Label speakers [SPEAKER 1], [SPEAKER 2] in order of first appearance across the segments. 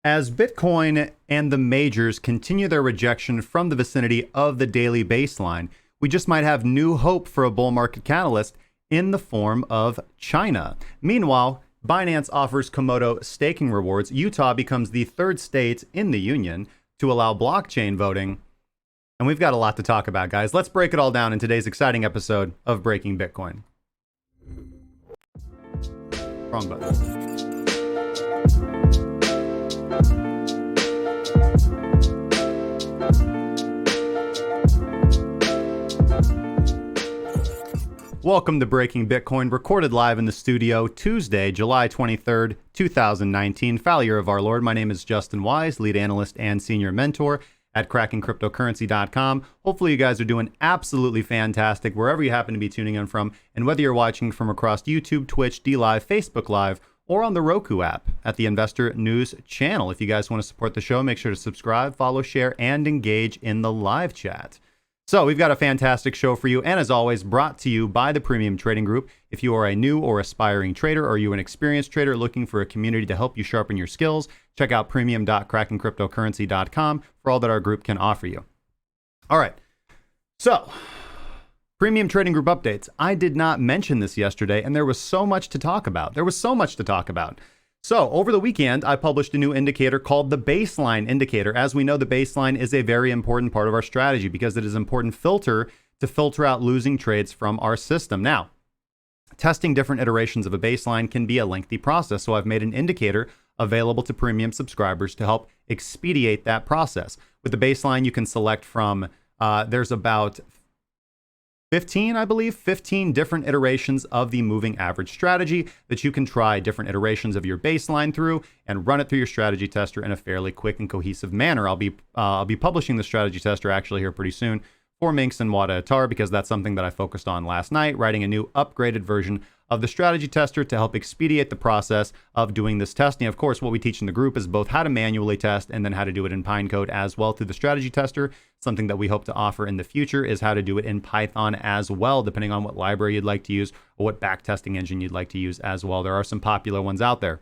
[SPEAKER 1] As Bitcoin and the majors continue their rejection from the vicinity of the daily baseline, we just might have new hope for a bull market catalyst in the form of China. Meanwhile, Binance offers Komodo staking rewards. Utah becomes the third state in the union to allow blockchain voting. And we've got a lot to talk about, guys. Let's break it all down in today's exciting episode of Breaking Bitcoin. Wrong button. Welcome to Breaking Bitcoin, recorded live in the studio Tuesday, July 23rd, 2019. Foul year of our Lord. My name is Justin Wise, lead analyst and senior mentor at CrackingCryptocurrency.com. Hopefully you guys are doing absolutely fantastic wherever you happen to be tuning in from, and whether you're watching from across YouTube, Twitch, DLive, Facebook Live, or on the Roku app at the Investor News channel. If you guys want to support the show, make sure to subscribe, follow, share, and engage in the live chat. So we've got a fantastic show for you, and as always, brought to you by the Premium Trading Group. If you are a new or aspiring trader, or you an experienced trader looking for a community to help you sharpen your skills, check out premium.crackingcryptocurrency.com for all that our group can offer you. All right, so Premium Trading Group updates. I did not mention this yesterday, and there was so much to talk about. So over the weekend, I published a new indicator called the baseline indicator. As we know, the baseline is a very important part of our strategy because it is an important filter to filter out losing trades from our system. Now, testing different iterations of a baseline can be a lengthy process, so I've made an indicator available to premium subscribers to help expedite that process. With the baseline, you can select from, there's about 15 different iterations of the moving average strategy that you can try different iterations of your baseline through and run it through your strategy tester in a fairly quick and cohesive manner. I'll be publishing the strategy tester actually here pretty soon for Mynx and Wada because that's something that I focused on last night, writing a new upgraded version of the strategy tester to help expedite the process of doing this testing. Of course, what we teach in the group is both how to manually test and then how to do it in Pinecode as well through the strategy tester. Something that we hope to offer in the future is how to do it in Python as well, depending on what library you'd like to use or what backtesting engine you'd like to use as well. There are some popular ones out there.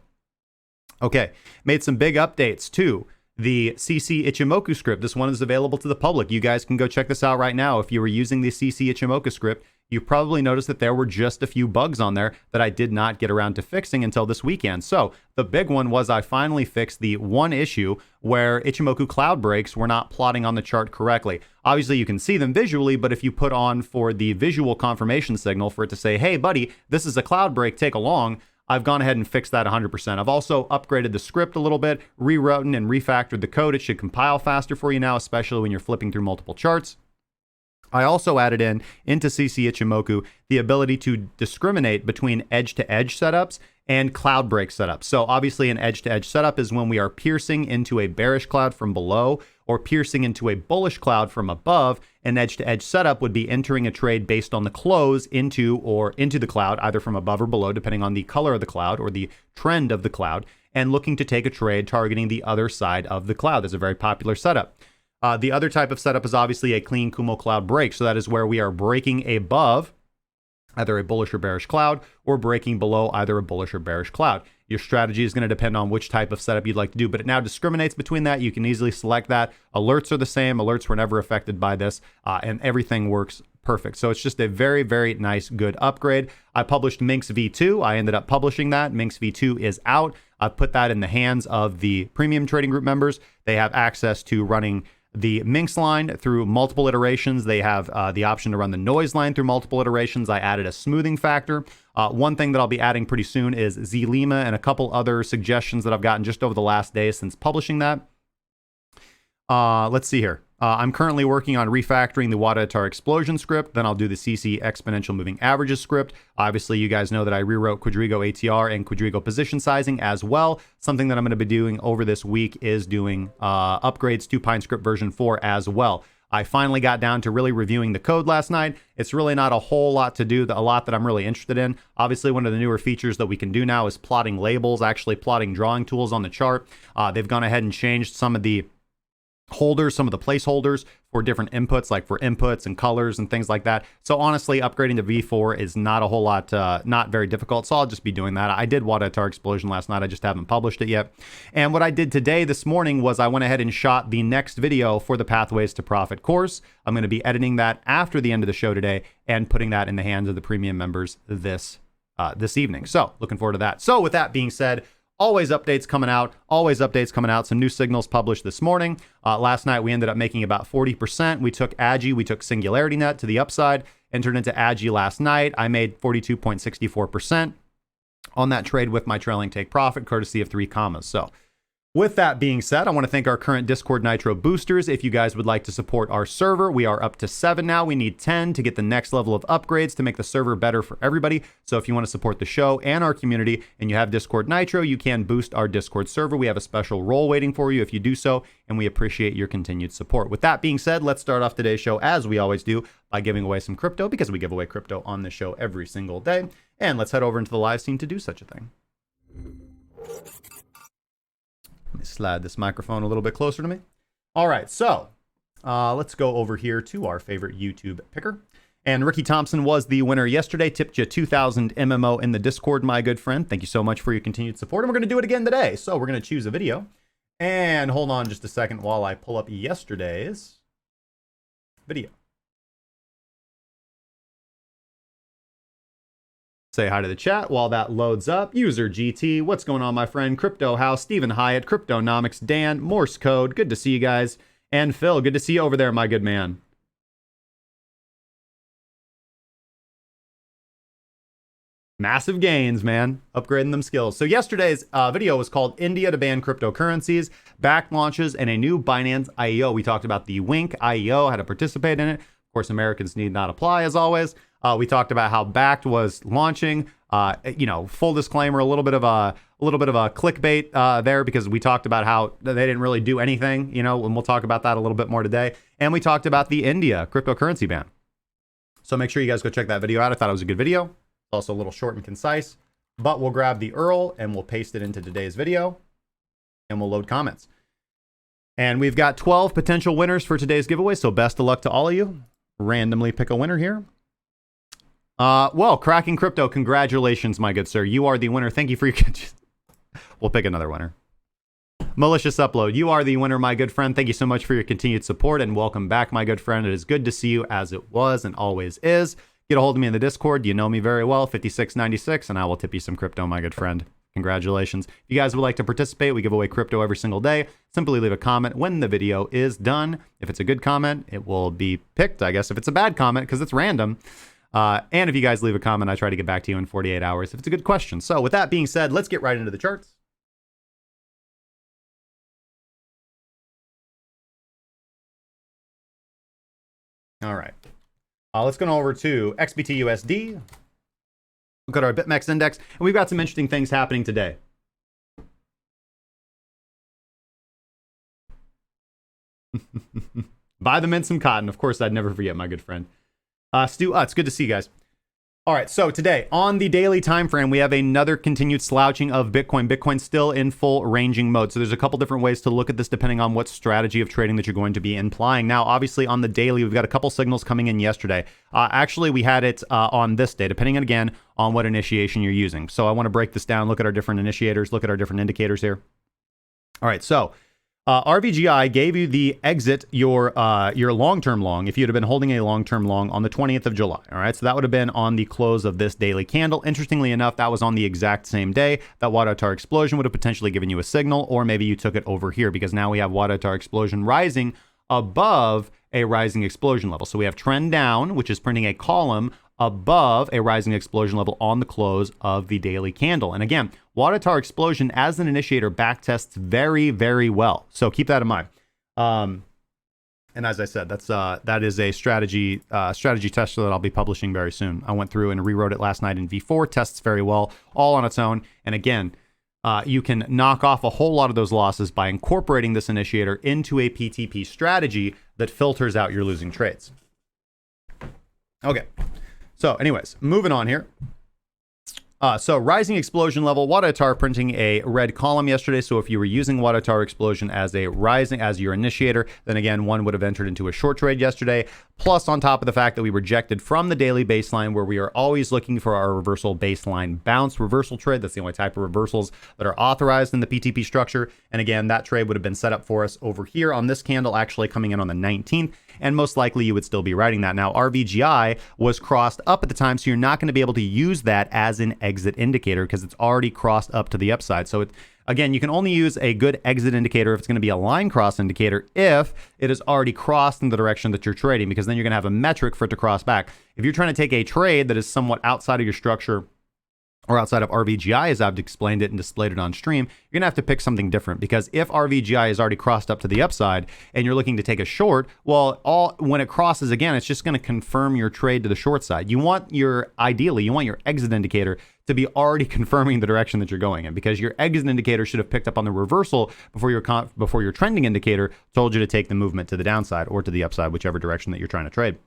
[SPEAKER 1] Okay, made some big updates too. The CC Ichimoku script. This one is available to the public. You guys can go check this out right now. If you were using the CC Ichimoku script, you probably noticed that there were just a few bugs on there that I did not get around to fixing until this weekend. So the big one was I finally fixed the one issue where Ichimoku cloud breaks were not plotting on the chart correctly. Obviously, you can see them visually, but if you put on for the visual confirmation signal for it to say, hey, buddy, this is a cloud break, take along, I've gone ahead and fixed that 100%. I've also upgraded the script a little bit, rewritten and refactored the code. It should compile faster for you now, especially when you're flipping through multiple charts. I also added into CC Ichimoku the ability to discriminate between edge-to-edge setups and cloud break setups. So obviously an edge-to-edge setup is when we are piercing into a bearish cloud from below or piercing into a bullish cloud from above. An edge-to-edge setup would be entering a trade based on the close into the cloud, either from above or below, depending on the color of the cloud or the trend of the cloud, and looking to take a trade targeting the other side of the cloud. That's a very popular setup. The other type of setup is obviously a clean Kumo cloud break. So that is where we are breaking above either a bullish or bearish cloud or breaking below either a bullish or bearish cloud. Your strategy is going to depend on which type of setup you'd like to do, but it now discriminates between that. You can easily select that. Alerts are the same. Alerts were never affected by this, and everything works perfect. So it's just a very, very nice, good upgrade. I published Mynx V2. I ended up publishing that. Mynx V2 is out. I put that in the hands of the Premium Trading Group members. They have access to running the Mynx line through multiple iterations. They have the option to run the noise line through multiple iterations. I added a smoothing factor. One thing that I'll be adding pretty soon is Z-Lima and a couple other suggestions that I've gotten just over the last day since publishing that. Let's see here. I'm currently working on refactoring the Wada explosion script. Then I'll do the CC exponential moving averages script. Obviously, you guys know that I rewrote Quadriga ATR and Quadriga position sizing as well. Something that I'm going to be doing over this week is doing upgrades to PineScript version 4 as well. I finally got down to really reviewing the code last night. It's really not a whole lot to do, a lot that I'm really interested in. Obviously, one of the newer features that we can do now is plotting labels, actually plotting drawing tools on the chart. They've gone ahead and changed some of the holders, some of the placeholders for different inputs, like for inputs and colors and things like that. So honestly, upgrading to V4 is not a whole lot, not very difficult. So I'll just be doing that. I did Wadatar Explosion last night. I just haven't published it yet. And what I did today, this morning, was I went ahead and shot the next video for the Pathways to Profit course. I'm going to be editing that after the end of the show today and putting that in the hands of the premium members this evening. So looking forward to that. So with that being said, always updates coming out, Some new signals published this morning. Last night, we ended up making about 40%. We took AGI, we took SingularityNet to the upside, entered into AGI last night. I made 42.64% on that trade with my trailing take profit, courtesy of 3 commas. So with that being said, I want to thank our current Discord Nitro boosters. If you guys would like to support our server, we are up to 7 now. We need 10 to get the next level of upgrades to make the server better for everybody. So if you want to support the show and our community and you have Discord Nitro, you can boost our Discord server. We have a special role waiting for you if you do so, and we appreciate your continued support. With that being said, let's start off today's show, as we always do, by giving away some crypto, because we give away crypto on this show every single day. And let's head over into the live scene to do such a thing. Let me slide this microphone a little bit closer to me. All right, so let's go over here to our favorite YouTube picker. And Ricky Thompson was the winner yesterday. Tipped you 2,000 MMO in the Discord, my good friend. Thank you so much for your continued support. And we're going to do it again today. So we're going to choose a video. And hold on just a second while I pull up yesterday's video. Say hi to the chat while that loads up. User GT, what's going on, my friend? Crypto House, Stephen Hyatt, Cryptonomics, Dan, Morse Code, good to see you guys. And Phil, good to see you over there, my good man. Massive gains, man. Upgrading them skills. So yesterday's video was called India to Ban Cryptocurrencies, Bakkt launches, and a new Binance IEO. We talked about the Wink IEO, how to participate in it. Of course, Americans need not apply, as always. We talked about how Bakkt was launching. Full disclaimer, a little bit of a clickbait there, because we talked about how they didn't really do anything, and we'll talk about that a little bit more today. And we talked about the India cryptocurrency ban. So make sure you guys go check that video out. I thought it was a good video. Also a little short and concise, but we'll grab the URL and we'll paste it into today's video and we'll load comments. And we've got 12 potential winners for today's giveaway. So best of luck to all of you. Randomly pick a winner here. Well, Cracking Crypto, congratulations, my good sir. You are the winner. Thank you for your... We'll pick another winner. Malicious Upload, you are the winner, my good friend. Thank you so much for your continued support and welcome back, my good friend. It is good to see you, as it was and always is. Get a hold of me in the Discord. You know me very well, 5696, and I will tip you some crypto, my good friend. Congratulations. If you guys would like to participate, we give away crypto every single day. Simply leave a comment when the video is done. If it's a good comment, it will be picked, I guess. If it's a bad comment, because it's random. And if you guys leave a comment, I try to get back to you in 48 hours if it's a good question. So with that being said, let's get right into the charts. All right. Let's go over to XBT-USD. Look at our BitMEX index, and we've got some interesting things happening today. Buy the mint some cotton. Of course, I'd never forget, my good friend. Stu Utz, good to see you guys. All right, so today on the daily time frame, we have another continued slouching of Bitcoin. Bitcoin's still in full ranging mode. So there's a couple different ways to look at this depending on what strategy of trading that you're going to be implying. Now, obviously on the daily, we've got a couple signals coming in yesterday. Actually, we had it on this day, depending on, again, on what initiation you're using. So I want to break this down, look at our different initiators, look at our different indicators here. All right, so RVGI gave you the exit your long-term long if you'd have been holding a long-term long on the 20th of July. All right, so that would have been on the close of this daily candle. Interestingly enough, that was on the exact same day that Wadatar Explosion would have potentially given you a signal, or maybe you took it over here, because now we have Wadatar Explosion rising above a rising explosion level. So we have trend down, which is printing a column above a rising explosion level on the close of the daily candle. And again, Wadatar Explosion as an initiator backtests very, very well. So keep that in mind. And as I said, that is a strategy tester that I'll be publishing very soon. I went through and rewrote it last night in V4, tests very well, all on its own. And again, you can knock off a whole lot of those losses by incorporating this initiator into a PTP strategy that filters out your losing trades. Okay. So anyways, moving on here. So rising explosion level, Wadatar printing a red column yesterday. So if you were using Wadatar explosion as a rising, as your initiator, then again, one would have entered into a short trade yesterday. Plus on top of the fact that we rejected from the daily baseline, where we are always looking for our reversal baseline bounce reversal trade. That's the only type of reversals that are authorized in the PTP structure. And again, that trade would have been set up for us over here on this candle, actually coming in on the 19th. And most likely you would still be writing that. Now, RVGI was crossed up at the time, so you're not going to be able to use that as an exit indicator because it's already crossed up to the upside. So again, you can only use a good exit indicator if it's going to be a line cross indicator if it is already crossed in the direction that you're trading, because then you're going to have a metric for it to cross back. If you're trying to take a trade that is somewhat outside of your structure or outside of RVGI, as I've explained it and displayed it on stream, you're going to have to pick something different, because if RVGI is already crossed up to the upside and you're looking to take a short, well, when it crosses again, it's just going to confirm your trade to the short side. Ideally, you want your exit indicator to be already confirming the direction that you're going in, because your exit indicator should have picked up on the reversal before your trending indicator told you to take the movement to the downside or to the upside, whichever direction that you're trying to trade.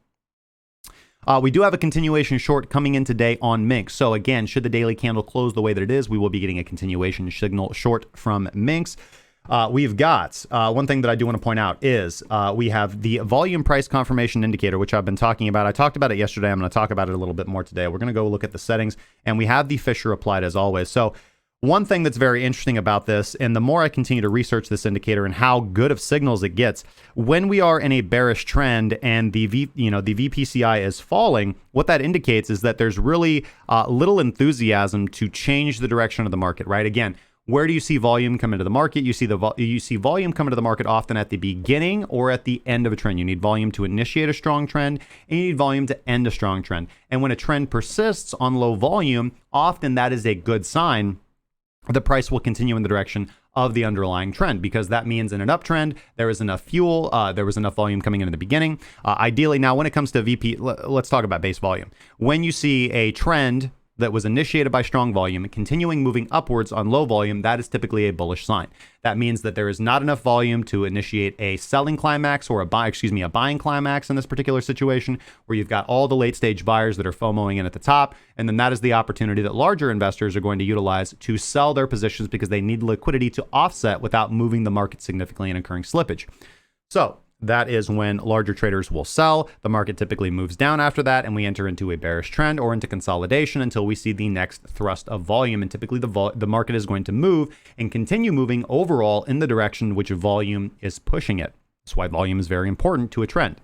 [SPEAKER 1] We do have a continuation short coming in today on Mynx. So again, should the daily candle close the way that it is, we will be getting a continuation signal short from Mynx. We've got one thing that I do want to point out is we have the volume price confirmation indicator, which I've been talking about. I talked about it yesterday. I'm going to talk about it a little bit more today. We're going to go look at the settings, and we have the Fisher applied as always. So one thing that's very interesting about this, and the more I continue to research this indicator and how good of signals it gets, when we are in a bearish trend and the VPCI is falling, what that indicates is that there's really little enthusiasm to change the direction of the market, right? Again, where do you see volume come into the market? You see volume come into the market often at the beginning or at the end of a trend. You need volume to initiate a strong trend, and you need volume to end a strong trend. And when a trend persists on low volume, often that is a good sign the price will continue in the direction of the underlying trend, because that means in an uptrend, there is enough fuel, there was enough volume coming in the beginning. Ideally, now when it comes to VP, let's talk about base volume. When you see a trend that was initiated by strong volume and continuing moving upwards on low volume, that is typically a bullish sign. That means that there is not enough volume to initiate a selling climax or a buying climax in this particular situation, where you've got all the late stage buyers that are FOMOing in at the top. And then that is the opportunity that larger investors are going to utilize to sell their positions, because they need liquidity to offset without moving the market significantly and incurring slippage. So that is when larger traders will sell. The market typically moves down after that, and we enter into a bearish trend or into consolidation until we see the next thrust of volume. And typically the market is going to move and continue moving overall in the direction which volume is pushing it. That's why volume is very important to a trend.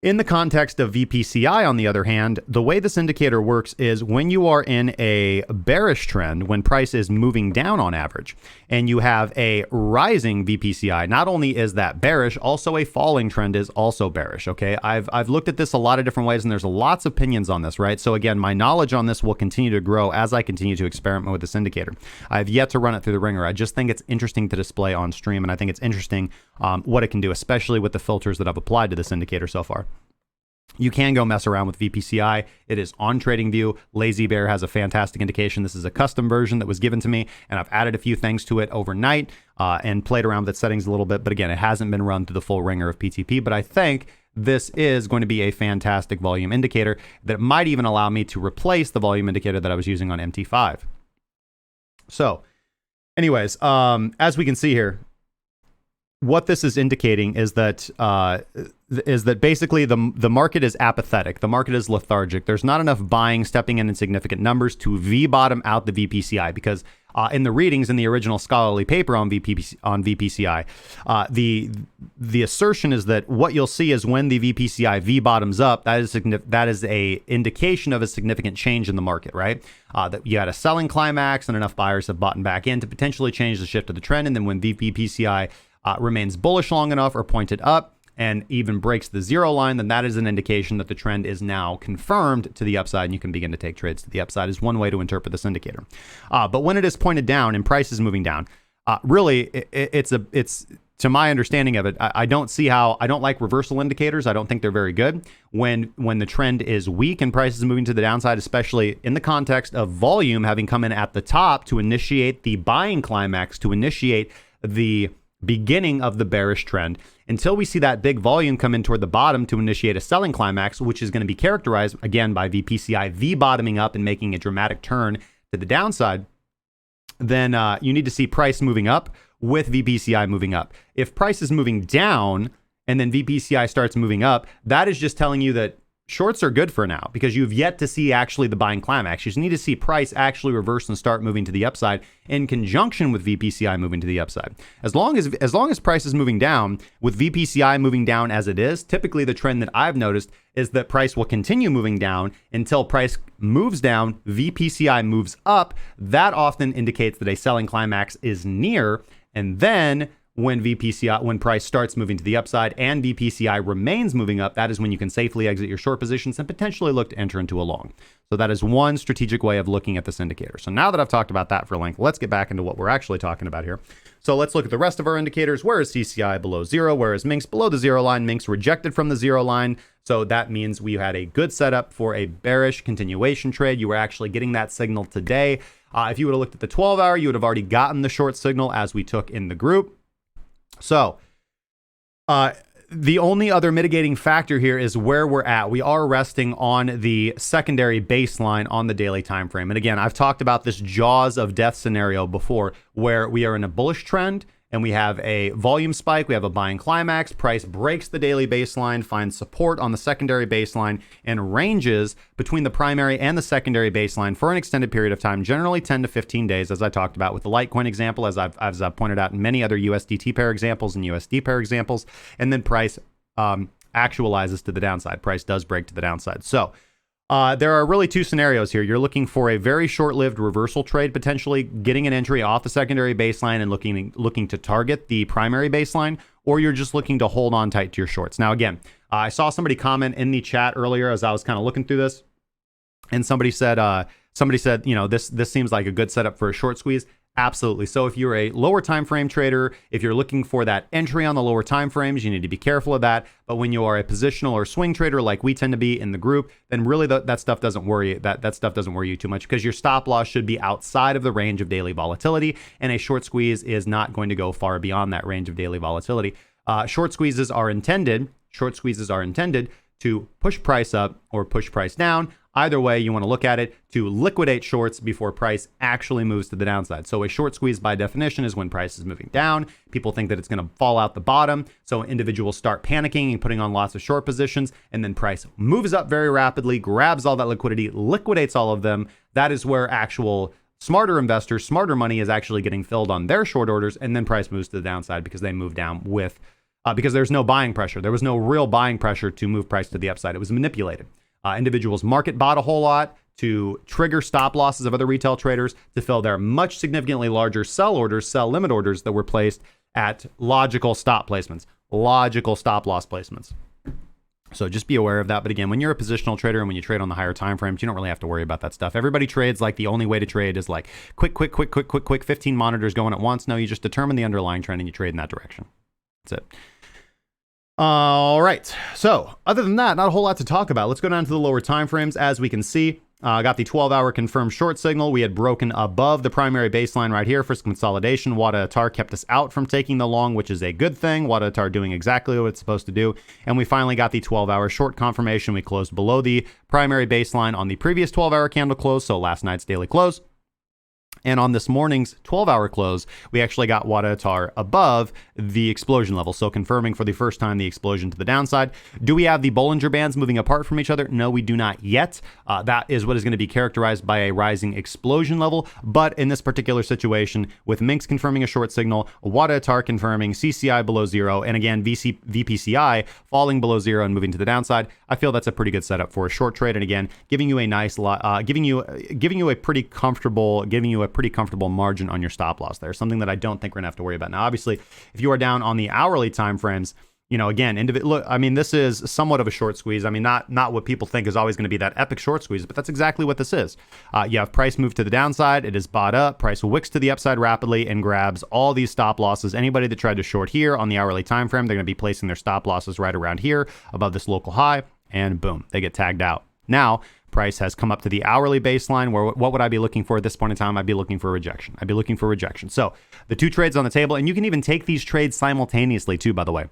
[SPEAKER 1] In the context of VPCI, on the other hand, the way this indicator works is when you are in a bearish trend, when price is moving down on average, and you have a rising VPCI, not only is that bearish, also a falling trend is also bearish, okay? I've looked at this a lot of different ways, and there's lots of opinions on this, right? So again, my knowledge on this will continue to grow as I continue to experiment with this indicator. I've yet to run it through the ringer. I just think it's interesting to display on stream, and I think it's interesting what it can do, especially with the filters that I've applied to this indicator so far. You can go mess around with VPCI. It is on TradingView. Lazy Bear has a fantastic indication. This is a custom version that was given to me, and I've added a few things to it overnight and played around with the settings a little bit. But again, it hasn't been run through the full ringer of PTP. But I think this is going to be a fantastic volume indicator that might even allow me to replace the volume indicator that I was using on MT5. So anyways, as we can see here, what this is indicating is that basically the market is apathetic. The market is lethargic. There's not enough buying stepping in significant numbers to V-bottom out the VPCI, because in the readings in the original scholarly paper on VPCI, the assertion is that what you'll see is when the VPCI V-bottoms up, that is a indication of a significant change in the market, right? That you had a selling climax and enough buyers have bought back in to potentially change the shift of the trend. And then when VPCI remains bullish long enough or pointed up and even breaks the zero line, then that is an indication that the trend is now confirmed to the upside, and you can begin to take trades to the upside is one way to interpret this indicator. But when it is pointed down and price is moving down, really it's to my understanding of it, I don't like reversal indicators. I don't think they're very good when the trend is weak and price is moving to the downside, especially in the context of volume having come in at the top to initiate the buying climax, to initiate the beginning of the bearish trend. until we see that big volume come in toward the bottom to initiate a selling climax, which is going to be characterized again by VPCI V-bottoming up and making a dramatic turn to the downside, then you need to see price moving up with VPCI moving up. If price is moving down and then VPCI starts moving up, that is just telling you that shorts are good for now, because you've yet to see actually the buying climax. You just need to see price actually reverse and start moving to the upside in conjunction with VPCI moving to the upside. As long as price is moving down, with VPCI moving down as it is, typically the trend that I've noticed is that price will continue moving down until price moves down, VPCI moves up. That often indicates that a selling climax is near, and then when price starts moving to the upside and VPCI remains moving up, that is when you can safely exit your short positions and potentially look to enter into a long. So that is one strategic way of looking at this indicator. So now that I've talked about that for length, let's get back into what we're actually talking about here. So let's look at the rest of our indicators. Where is CCI below zero? Where is Mynx below the zero line? Mynx rejected from the zero line. So that means we had a good setup for a bearish continuation trade. You were actually getting that signal today. If you would have looked at the 12-hour, you would have already gotten the short signal as we took in the group. So the only other mitigating factor here is where we're at. We are resting on the secondary baseline on the daily time frame. And again, I've talked about this jaws of death scenario before, where we are in a bullish trend and we have a volume spike, we have a buying climax, price breaks the daily baseline, finds support on the secondary baseline, and ranges between the primary and the secondary baseline for an extended period of time, generally 10 to 15 days, as I talked about with the Litecoin example, as I've pointed out in many other USDT pair examples and USD pair examples, and then price actualizes to the downside. Price does break to the downside. So there are really two scenarios here. You're looking for a very short-lived reversal trade, potentially getting an entry off the secondary baseline and looking to target the primary baseline, or you're just looking to hold on tight to your shorts. Now, again, I saw somebody comment in the chat earlier as I was kind of looking through this, and somebody said, you know, this seems like a good setup for a short squeeze. Absolutely. So if you're a lower time frame trader, if you're looking for that entry on the lower time frames, you need to be careful of that. But when you are a positional or swing trader like we tend to be in the group, then really that stuff doesn't worry. That stuff doesn't worry you too much, because your stop loss should be outside of the range of daily volatility, and a short squeeze is not going to go far beyond that range of daily volatility. Short squeezes are intended to push price up or push price down. Either way you want to look at it, to liquidate shorts before price actually moves to the downside. So a short squeeze by definition is when price is moving down. People think that it's going to fall out the bottom. So individuals start panicking and putting on lots of short positions, and then price moves up very rapidly, grabs all that liquidity, liquidates all of them. That is where actual smarter investors, smarter money is actually getting filled on their short orders, and then price moves to the downside because they move down with, because there's no buying pressure. There was no real buying pressure to move price to the upside. It was manipulated. Individuals market bought a whole lot to trigger stop losses of other retail traders to fill their much significantly larger sell limit orders that were placed at logical stop placements, logical stop loss placements. So just be aware of that. But again, when you're a positional trader and when you trade on the higher time frames, you don't really have to worry about that stuff. Everybody trades like the only way to trade is like quick, 15 monitors going at once. No, you just determine the underlying trend and you trade in that direction. That's it. All right. So other than that, not a whole lot to talk about. Let's go down to the lower time frames. As we can see, got the 12-hour confirmed short signal. We had broken above the primary baseline right here for some consolidation. Wada kept us out from taking the long, which is a good thing. Wada doing exactly what it's supposed to do. And we finally got the 12-hour short confirmation. We closed below the primary baseline on the previous 12-hour candle close, so last night's daily close. And on this morning's 12-hour close, we actually got Wada above the explosion level. So confirming for the first time the explosion to the downside. Do we have the Bollinger Bands moving apart from each other? No, we do not yet. That is what is going to be characterized by a rising explosion level. But in this particular situation, with Mynx confirming a short signal, Wada confirming CCI below zero, and again, VPCI falling below zero and moving to the downside, I feel that's a pretty good setup for a short trade. And again, giving you a nice, giving you a pretty comfortable margin on your stop loss there. Something that I don't think we're gonna have to worry about. Now, obviously, if you are down on the hourly time frames, you know, again, look, I mean, this is somewhat of a short squeeze. I mean, not what people think is always going to be that epic short squeeze, but that's exactly what this is. You have price move to the downside. It is bought up. Price wicks to the upside rapidly and grabs all these stop losses. Anybody that tried to short here on the hourly time frame, they're going to be placing their stop losses right around here above this local high, and boom, they get tagged out. Now, price has come up to the hourly baseline, where what would I be looking for at this point in time? I'd be looking for a rejection. So the two trades on the table, and you can even take these trades simultaneously too, by the way.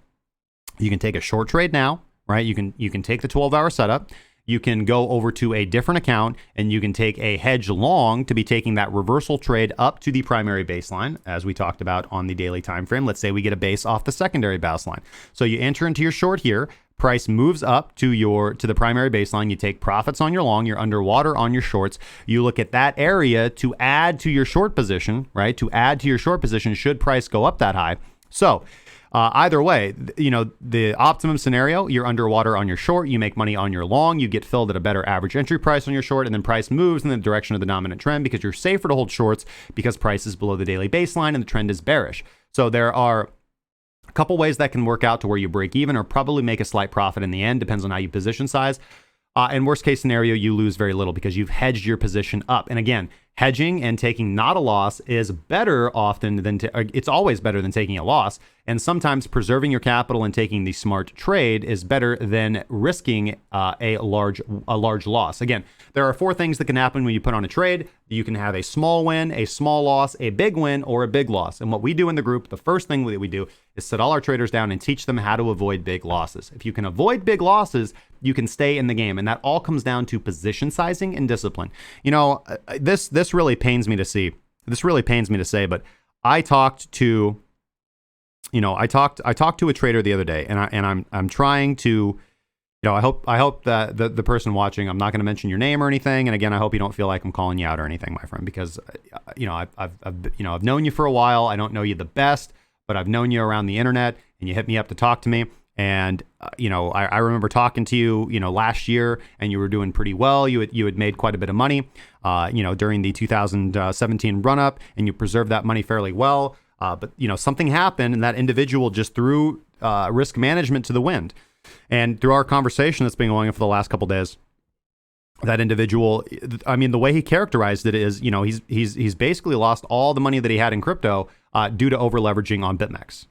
[SPEAKER 1] You can take a short trade now, right? You can take the 12-hour setup. You can go over to a different account and you can take a hedge long to be taking that reversal trade up to the primary baseline, as we talked about on the daily time frame. Let's say we get a base off the secondary baseline. So you enter into your short here. Price moves up to the primary baseline. You take profits on your long. You're underwater on your shorts. You look at that area to add to your short position, right? To add to your short position should price go up that high. So either way, the optimum scenario, you're underwater on your short, you make money on your long, you get filled at a better average entry price on your short, and then price moves in the direction of the dominant trend because you're safer to hold shorts because price is below the daily baseline and the trend is bearish. So there are a couple ways that can work out to where you break even or probably make a slight profit in the end, depends on how you position size. In worst case scenario, you lose very little because you've hedged your position up. And again, hedging and taking not a loss is better often than it's always better than taking a loss. And sometimes preserving your capital and taking the smart trade is better than risking a large loss. Again, there are 4 things that can happen when you put on a trade. You can have a small win, a small loss, a big win, or a big loss. And what we do in the group, the first thing that we do is sit all our traders down and teach them how to avoid big losses. If you can avoid big losses, you can stay in the game. And that all comes down to position sizing and discipline. This really pains me to see. This really pains me to say, but I talked to a trader the other day, and I'm trying to, I hope that the person watching, I'm not going to mention your name or anything. And again, I hope you don't feel like I'm calling you out or anything, my friend, because I've known you for a while. I don't know you the best, but I've known you around the internet, and you hit me up to talk to me. And, I remember talking to you, last year, and you were doing pretty well. You had made quite a bit of money, during the 2017 run up, and you preserved that money fairly well. But something happened, and that individual just threw risk management to the wind. And through our conversation that's been going on for the last couple of days, that individual, the way he characterized it is, he's basically lost all the money that he had in crypto due to over leveraging on BitMEX.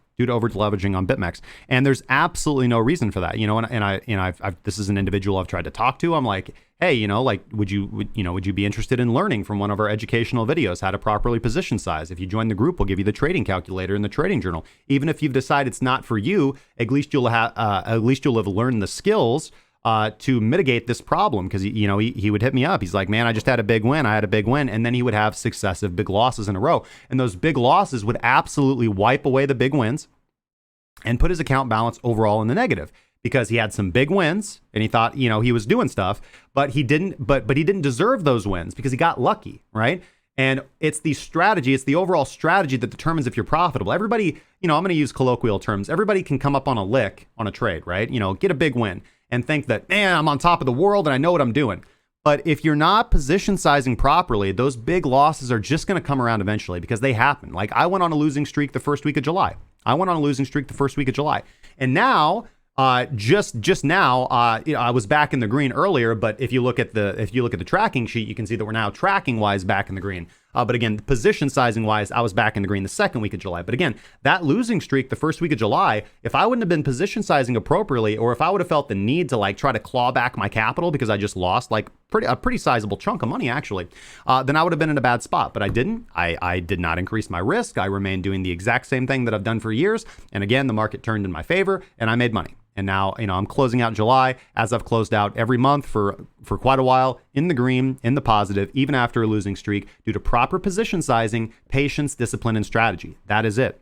[SPEAKER 1] And there's absolutely no reason for that, and this is an individual I've tried to talk to. I'm like, hey, would you be interested in learning from one of our educational videos, how to properly position size? If you join the group, we'll give you the trading calculator and the trading journal. Even if you've decided it's not for you, at least you'll have learned the skills to mitigate this problem. Because he would hit me up. He's like, man, I just had a big win. And then he would have successive big losses in a row. And those big losses would absolutely wipe away the big wins and put his account balance overall in the negative, because he had some big wins and he thought, he was doing stuff, but he didn't deserve those wins because he got lucky, right? And it's the strategy, it's the overall strategy that determines if you're profitable. Everybody, I'm going to use colloquial terms. Everybody can come up on a lick on a trade, right? Get a big win and think that, man, I'm on top of the world and I know what I'm doing. But if you're not position sizing properly, those big losses are just going to come around eventually, because they happen. Like, I went on a losing streak the first week of July. And now, just now, I was back in the green earlier. But if you look at the tracking sheet, you can see that we're now tracking wise back in the green. But again, position sizing wise, I was back in the green the second week of July. But again, that losing streak the first week of July, if I wouldn't have been position sizing appropriately, or if I would have felt the need to try to claw back my capital because I just lost a pretty sizable chunk of money actually, then I would have been in a bad spot. But I didn't. I did not increase my risk. I remained doing the exact same thing that I've done for years. And again, the market turned in my favor and I made money. And now, I'm closing out July, as I've closed out every month for quite a while, in the green, in the positive, even after a losing streak, due to proper position sizing, patience, discipline, and strategy. That is it.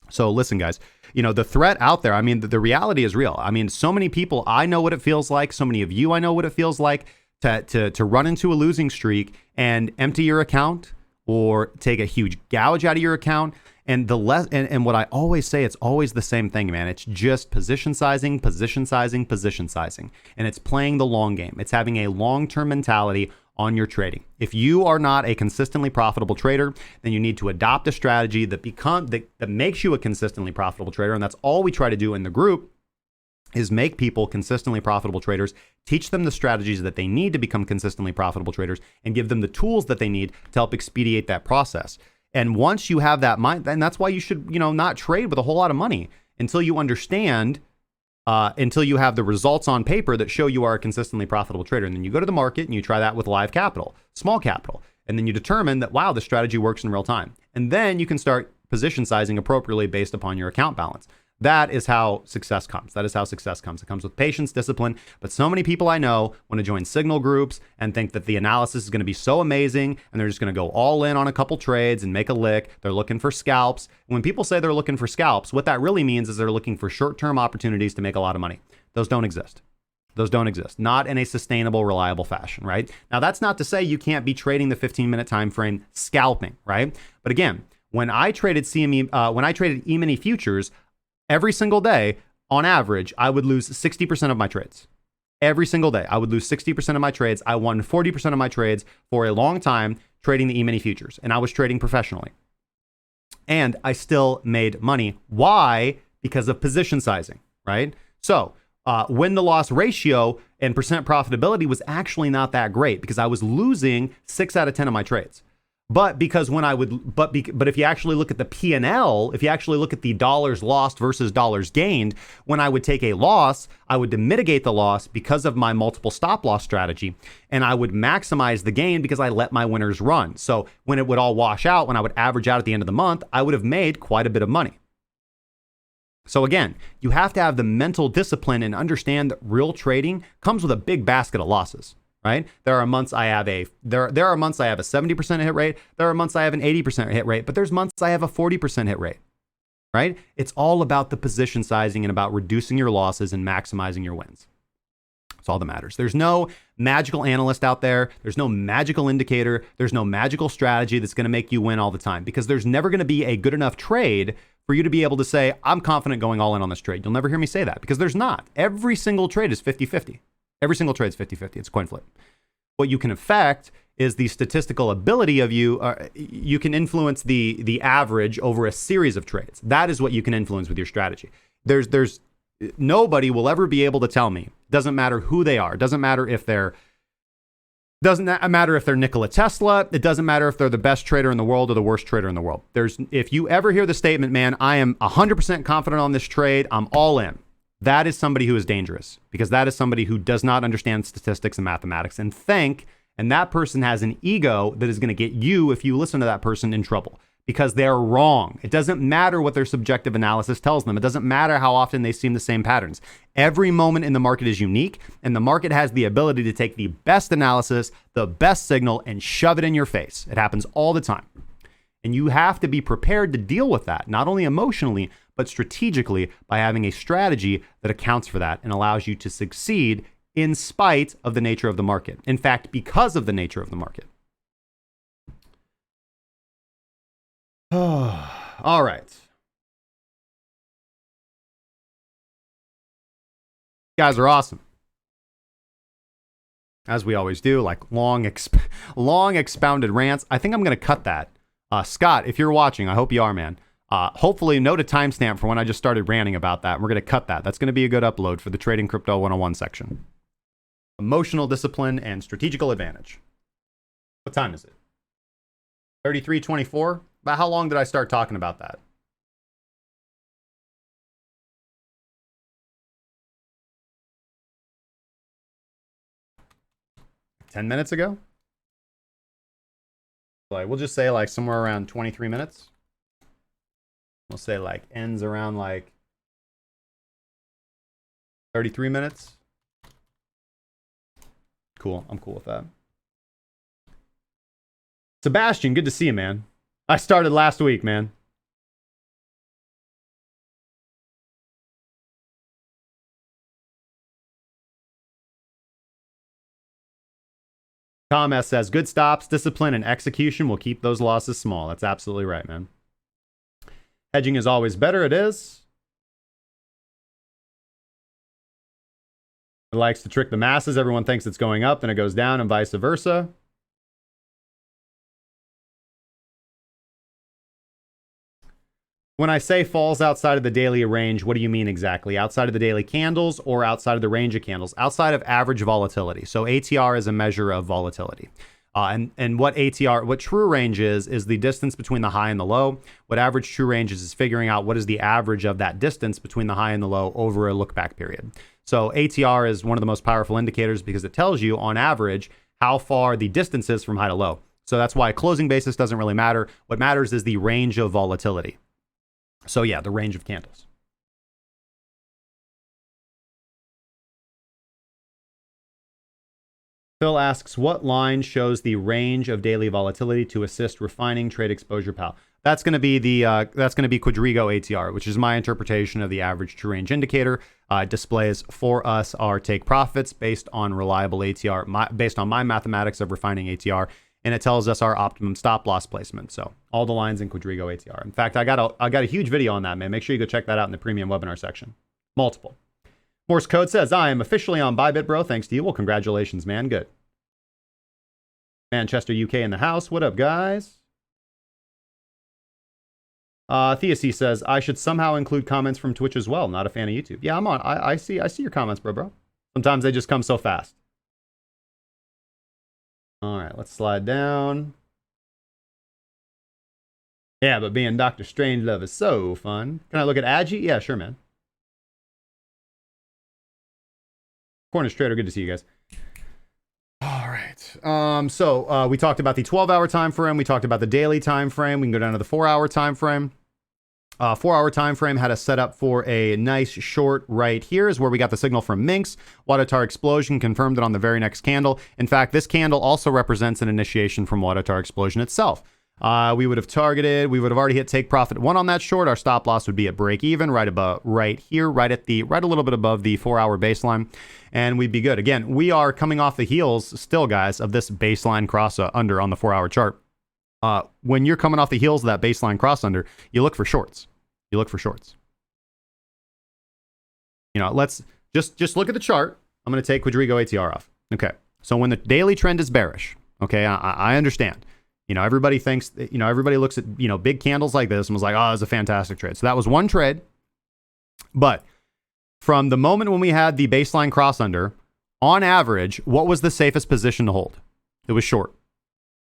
[SPEAKER 1] So listen, guys, the threat out there, the reality is real. So many people, I know what it feels like. So many of you, I know what it feels like to run into a losing streak and empty your account or take a huge gouge out of your account. And and what I always say, it's always the same thing, man. It's just position sizing. And it's playing the long game. It's having a long-term mentality on your trading. If you are not a consistently profitable trader, then you need to adopt a strategy that makes you a consistently profitable trader. And that's all we try to do in the group, is make people consistently profitable traders, teach them the strategies that they need to become consistently profitable traders, and give them the tools that they need to help expedite that process. And once you have that mind, then that's why you should, not trade with a whole lot of money until you understand, until you have the results on paper that show you are a consistently profitable trader. And then you go to the market and you try that with live capital, small capital. And then you determine that, wow, the strategy works in real time. And then you can start position sizing appropriately based upon your account balance. That is how success comes. That is how success comes. It comes with patience, discipline. But so many people I know want to join signal groups and think that the analysis is going to be so amazing and they're just going to go all in on a couple trades and make a lick. They're looking for scalps. When people say they're looking for scalps, what that really means is they're looking for short-term opportunities to make a lot of money. Those don't exist. Those don't exist, not in a sustainable, reliable fashion, right? Now, that's not to say you can't be trading the 15-minute time frame scalping, right? But again, when I traded E-mini futures, every single day, on average, I would lose 60% of my trades. Every single day, I would lose 60% of my trades. I won 40% of my trades for a long time trading the E-mini futures, and I was trading professionally. And I still made money. Why? Because of position sizing, right? So, win-to-loss ratio and percent profitability was actually not that great because I was losing 6 out of 10 of my trades. But because when I would, but if you actually look at the P&L, if you actually look at the dollars lost versus dollars gained, when I would take a loss, I would mitigate the loss because of my multiple stop loss strategy, and I would maximize the gain because I let my winners run. So when it would all wash out, when I would average out at the end of the month, I would have made quite a bit of money. So again, you have to have the mental discipline and understand that real trading comes with a big basket of losses. Right? There are months I have a 70% hit rate. There are months I have an 80% hit rate, but there's months I have a 40% hit rate. Right? It's all about the position sizing and about reducing your losses and maximizing your wins. That's all that matters. There's no magical analyst out there. There's no magical indicator. There's no magical strategy that's going to make you win all the time, because there's never going to be a good enough trade for you to be able to say, I'm confident going all in on this trade. You'll never hear me say that because there's not. Every single trade is 50-50. Every single trade is 50-50. It's a coin flip. What you can affect is the statistical ability of you. You can influence the average over a series of trades. That is what you can influence with your strategy. There's nobody will ever be able to tell me. Doesn't matter who they are. Doesn't matter if they're Nikola Tesla. It doesn't matter if they're the best trader in the world or the worst trader in the world. If you ever hear the statement, man, I am 100% confident on this trade, I'm all in. That is somebody who is dangerous, because that is somebody who does not understand statistics and mathematics and that person has an ego that is going to get you, if you listen to that person, in trouble because they're wrong. It doesn't matter what their subjective analysis tells them. It doesn't matter how often they see the same patterns. Every moment in the market is unique, and the market has the ability to take the best analysis, the best signal, and shove it in your face. It happens all the time. And you have to be prepared to deal with that, not only emotionally, but strategically, by having a strategy that accounts for that and allows you to succeed in spite of the nature of the market. In fact, because of the nature of the market. All right. You guys are awesome. As we always do, like long expounded rants. I think I'm going to cut that. Scott, if you're watching, I hope you are, man. Hopefully note a timestamp for when I just started ranting about that. We're going to cut that. That's going to be a good upload for the Trading Crypto 101 section. Emotional discipline and strategical advantage. What time is it? 33:24. About how long did I start talking about that? $10 minutes ago? Like, we'll just say like somewhere around 23 minutes. We'll say like ends around like 33 minutes. Cool. I'm cool with that. Sebastian, good to see you, man. I started last week, man. Tom S says, good stops, discipline, and execution will keep those losses small. That's absolutely right, man. Hedging is always better. It is. It likes to trick the masses. Everyone thinks it's going up, then it goes down, and vice versa. When I say falls outside of the daily range, what do you mean exactly? Outside of the daily candles or outside of the range of candles? Outside of average volatility. So ATR is a measure of volatility. And what true range is the distance between the high and the low. What average true range is figuring out what is the average of that distance between the high and the low over a look back period. So ATR is one of the most powerful indicators because it tells you on average how far the distance is from high to low. So that's why closing basis doesn't really matter. What matters is the range of volatility. So yeah, the range of candles. Phil asks, what line shows the range of daily volatility to assist refining trade exposure pal? That's going to be Quadriga ATR, which is my interpretation of the average true range indicator. It displays for us our take profits based on reliable ATR, based on my mathematics of refining ATR, and it tells us our optimum stop loss placement. So all the lines in Quadriga ATR. In fact, I got a huge video on that, man. Make sure you go check that out in the premium webinar section. Multiple. Morse Code says, I am officially on ByBit, bro. Thanks to you. Well, congratulations, man. Good. Manchester, UK in the house. What up, guys? Theosy says, I should somehow include comments from Twitch as well. Not a fan of YouTube. Yeah, I'm on. I see your comments, bro. Sometimes they just come so fast. All right, let's slide down. Yeah, but being Dr. Strangelove is so fun. Can I look at Agi? Yeah, sure, man. Cornish Trader, good to see you guys. All right. So we talked about the 12-hour time frame. We talked about the daily time frame. We can go down to the 4-hour time frame. 4-hour time frame had us set up for a nice short right here is where we got the signal from Mynx. Wadatar Explosion confirmed it on the very next candle. In fact, this candle also represents an initiation from Wadatar Explosion itself. We would have already hit take profit 1 on that short. Our stop loss would be at break even right here, right a little bit above the 4-hour baseline, and we'd be good. Again, we are coming off the heels still, guys, of this baseline cross under on the 4-hour chart. When you're coming off the heels of that baseline cross under, you look for shorts. You know, let's just look at the chart. I'm going to take Quadriga ATR off. Okay. So when the daily trend is bearish, okay, I understand. You know, everybody thinks, everybody looks at, big candles like this and was like, oh, it's a fantastic trade. So that was one trade. But from the moment when we had the baseline cross under, on average, what was the safest position to hold? It was short.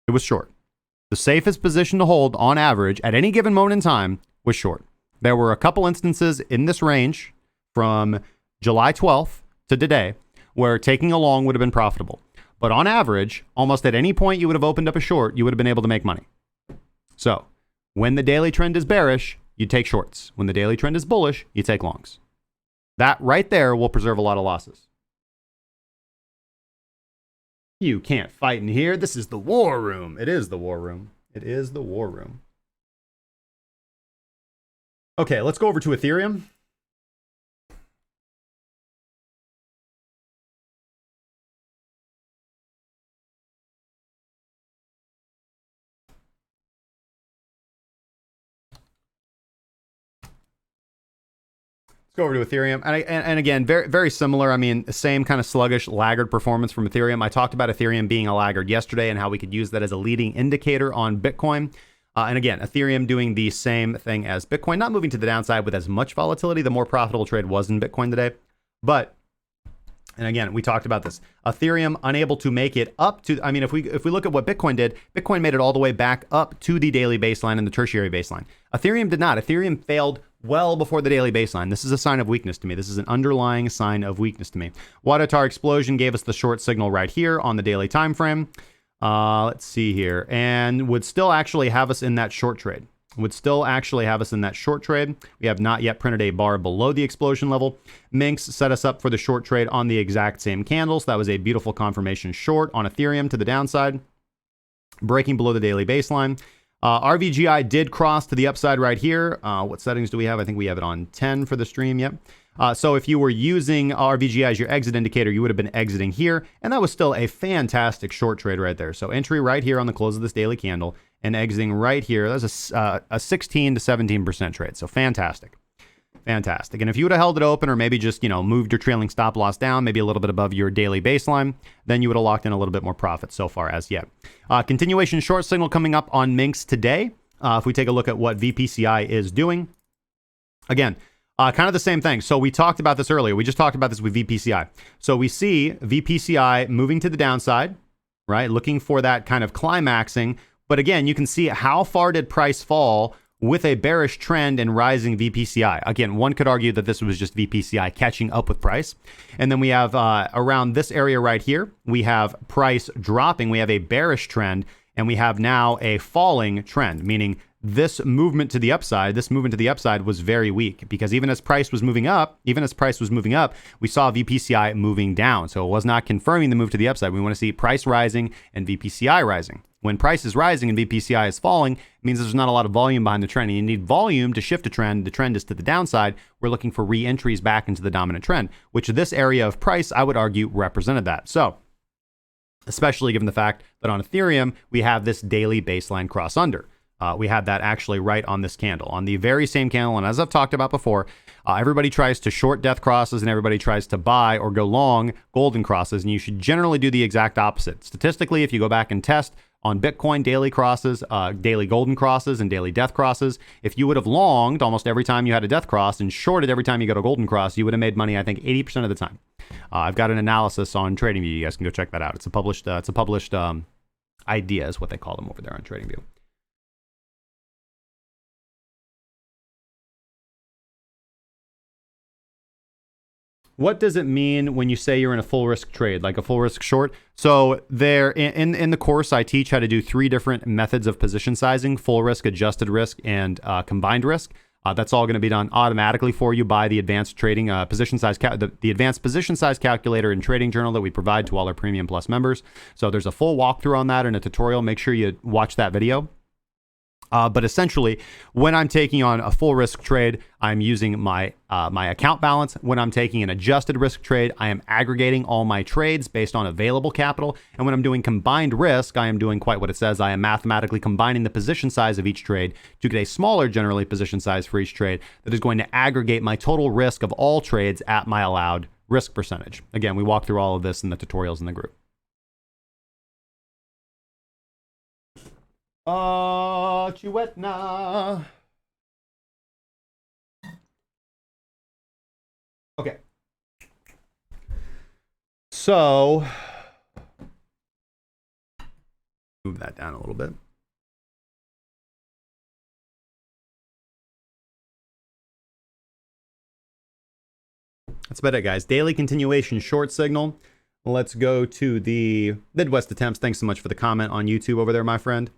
[SPEAKER 1] The safest position to hold on average at any given moment in time was short. There were a couple instances in this range from July 12th to today where taking a long would have been profitable. But on average, almost at any point you would have opened up a short, you would have been able to make money. So when the daily trend is bearish, you take shorts. When the daily trend is bullish, you take longs. That right there will preserve a lot of losses. You can't fight in here. This is the war room. It is the war room. Okay, let's go over to Ethereum. Let's go over to Ethereum. And again, very, very similar. I mean, the same kind of sluggish, laggard performance from Ethereum. I talked about Ethereum being a laggard yesterday and how we could use that as a leading indicator on Bitcoin. And again, Ethereum doing the same thing as Bitcoin, not moving to the downside with as much volatility. The more profitable trade was in Bitcoin today. But, and again, we talked about this. Ethereum unable to make it up to, I mean, if we look at what Bitcoin did, Bitcoin made it all the way back up to the daily baseline and the tertiary baseline. Ethereum did not. Ethereum failed well before the daily baseline. This is a sign of weakness to me. This is an underlying sign of weakness to me. Wadatar Explosion gave us the short signal right here on the daily time frame. Let's see here. And would still actually have us in that short trade. We have not yet printed a bar below the explosion level. Mynx set us up for the short trade on the exact same candles. That was a beautiful confirmation short on Ethereum to the downside, breaking below the daily baseline. RVGI did cross to the upside right here. What settings do we have? I think we have it on 10 for the stream. Yep. So if you were using RVGI as your exit indicator, you would have been exiting here. And that was still a fantastic short trade right there. So entry right here on the close of this daily candle and exiting right here. That's a 16 to 17% trade. So fantastic. Fantastic. And if you would have held it open or maybe just, moved your trailing stop loss down, maybe a little bit above your daily baseline, then you would have locked in a little bit more profit so far as yet. Continuation short signal coming up on Mynx today. If we take a look at what VPCI is doing. Again, kind of the same thing. So we talked about this earlier. We just talked about this with VPCI. So we see VPCI moving to the downside, right? Looking for that kind of climaxing. But again, you can see how far did price fall with a bearish trend and rising VPCI. Again, one could argue that this was just VPCI catching up with price. And then we have around this area right here, we have price dropping. We have a bearish trend and we have now a falling trend, meaning this movement to the upside was very weak, because even as price was moving up, we saw VPCI moving down. So it was not confirming the move to the upside. We want to see price rising and VPCI rising. When price is rising and VPCI is falling, it means there's not a lot of volume behind the trend. And you need volume to shift a trend. The trend is to the downside. We're looking for re-entries back into the dominant trend, which this area of price, I would argue, represented that. So, especially given the fact that on Ethereum, we have this daily baseline cross under. We had that actually right on this candle, on the very same candle. And as I've talked about before, everybody tries to short death crosses and everybody tries to buy or go long golden crosses. And you should generally do the exact opposite. Statistically, if you go back and test on Bitcoin daily crosses, daily golden crosses and daily death crosses, if you would have longed almost every time you had a death cross and shorted every time you got a golden cross, you would have made money, I think, 80% of the time. I've got an analysis on TradingView. You guys can go check that out. It's a published idea is what they call them over there on TradingView. What does it mean when you say you're in a full risk trade, like a full risk short? So there in the course, I teach how to do 3 different methods of position sizing: full risk, adjusted risk, and combined risk. That's all going to be done automatically for you by the advanced trading position size, the advanced position size calculator and trading journal that we provide to all our Premium Plus members. So there's a full walkthrough on that and a tutorial. Make sure you watch that video. But essentially, when I'm taking on a full risk trade, I'm using my account balance. When I'm taking an adjusted risk trade, I am aggregating all my trades based on available capital. And when I'm doing combined risk, I am doing quite what it says. I am mathematically combining the position size of each trade to get a smaller, generally, position size for each trade that is going to aggregate my total risk of all trades at my allowed risk percentage. Again, we walk through all of this in the tutorials in the group. Chuetna. Okay. So, move that down a little bit. That's about it, guys. Daily continuation short signal. Let's go to the Midwest Attempts. Thanks so much for the comment on YouTube over there, my friend.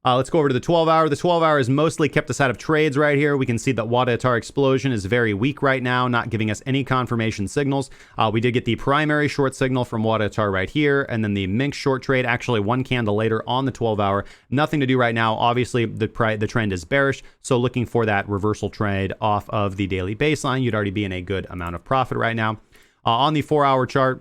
[SPEAKER 1] Let's go over to the 12-hour. The 12-hour is mostly kept us out of trades right here. We can see that Wada-Atar explosion is very weak right now, not giving us any confirmation signals. We did get the primary short signal from Wada-Atar right here, and then the Mynx short trade, actually one candle later on the 12-hour. Nothing to do right now. Obviously, the trend is bearish, so looking for that reversal trade off of the daily baseline. You'd already be in a good amount of profit right now. On the 4-hour chart,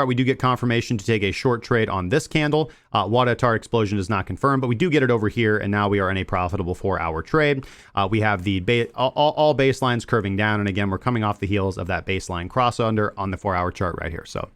[SPEAKER 1] we do get confirmation to take a short trade on this candle. Wada-Atar explosion is not confirmed, but we do get it over here, and now we are in a profitable 4-hour trade. We have the all baselines curving down, and again, we're coming off the heels of that baseline cross under on the 4-hour chart right here. So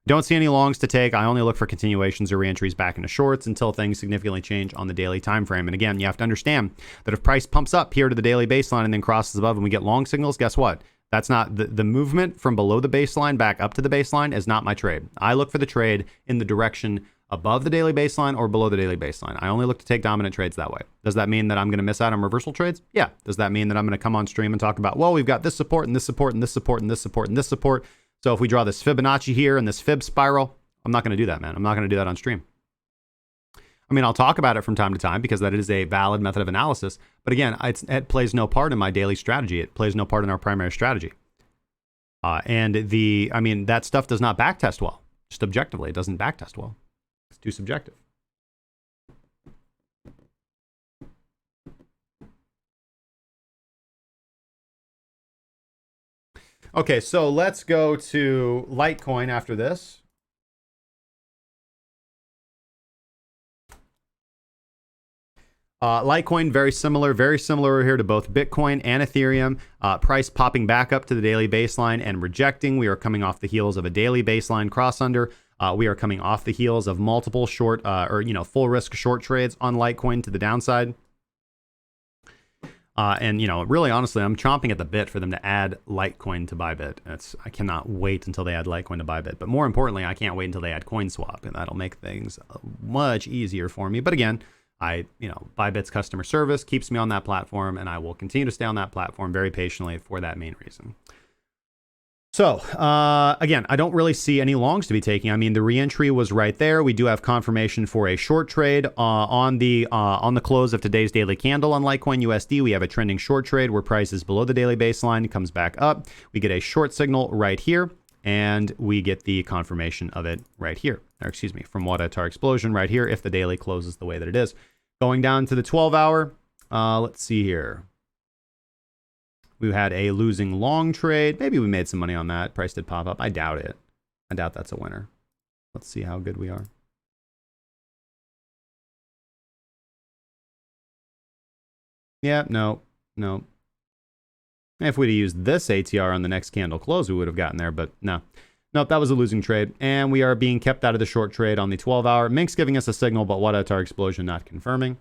[SPEAKER 1] don't see any longs to take. I only look for continuations or reentries back into shorts until things significantly change on the daily time frame. And again, you have to understand that if price pumps up here to the daily baseline and then crosses above and we get long signals, guess what? That's not the movement from below the baseline back up to the baseline is not my trade. I look for the trade in the direction above the daily baseline or below the daily baseline. I only look to take dominant trades that way. Does that mean that I'm going to miss out on reversal trades? Yeah. Does that mean that I'm going to come on stream and talk about, well, we've got this support and this support and this support and this support and this support. So if we draw this Fibonacci here and this Fib spiral, I'm not going to do that, man. I'm not going to do that on stream. I mean, I'll talk about it from time to time because that is a valid method of analysis. But again, it plays no part in my daily strategy. It plays no part in our primary strategy. That stuff does not backtest well. Just objectively, it doesn't backtest well. It's too subjective. Okay, so let's go to Litecoin after this. Litecoin, very similar here to both Bitcoin and Ethereum. Price popping back up to the daily baseline and rejecting. We are coming off the heels of a daily baseline cross under. We are coming off the heels of multiple short full risk short trades on Litecoin to the downside. Really honestly, I'm chomping at the bit for them to add Litecoin to ByBit. I cannot wait until they add Litecoin to ByBit. But more importantly, I can't wait until they add CoinSwap, and that'll make things much easier for me. But again, ByBit's customer service keeps me on that platform, and I will continue to stay on that platform very patiently for that main reason. So again, I don't really see any longs to be taking. I mean, the reentry was right there. We do have confirmation for a short trade on the close of today's daily candle on Litecoin USD. We have a trending short trade where price is below the daily baseline, comes back up. We get a short signal right here, and we get the confirmation of it right here. Or excuse me, from Wadatar Explosion right here if the daily closes the way that it is. Going down to the 12-hour, let's see here. We had a losing long trade. Maybe we made some money on that. Price did pop up. I doubt it. I doubt that's a winner. Let's see how good we are. Yeah, no. If we'd have used this ATR on the next candle close, we would have gotten there, but no. Nope, that was a losing trade. And we are being kept out of the short trade on the 12-hour. Mynx giving us a signal, but Wadatar Explosion not confirming.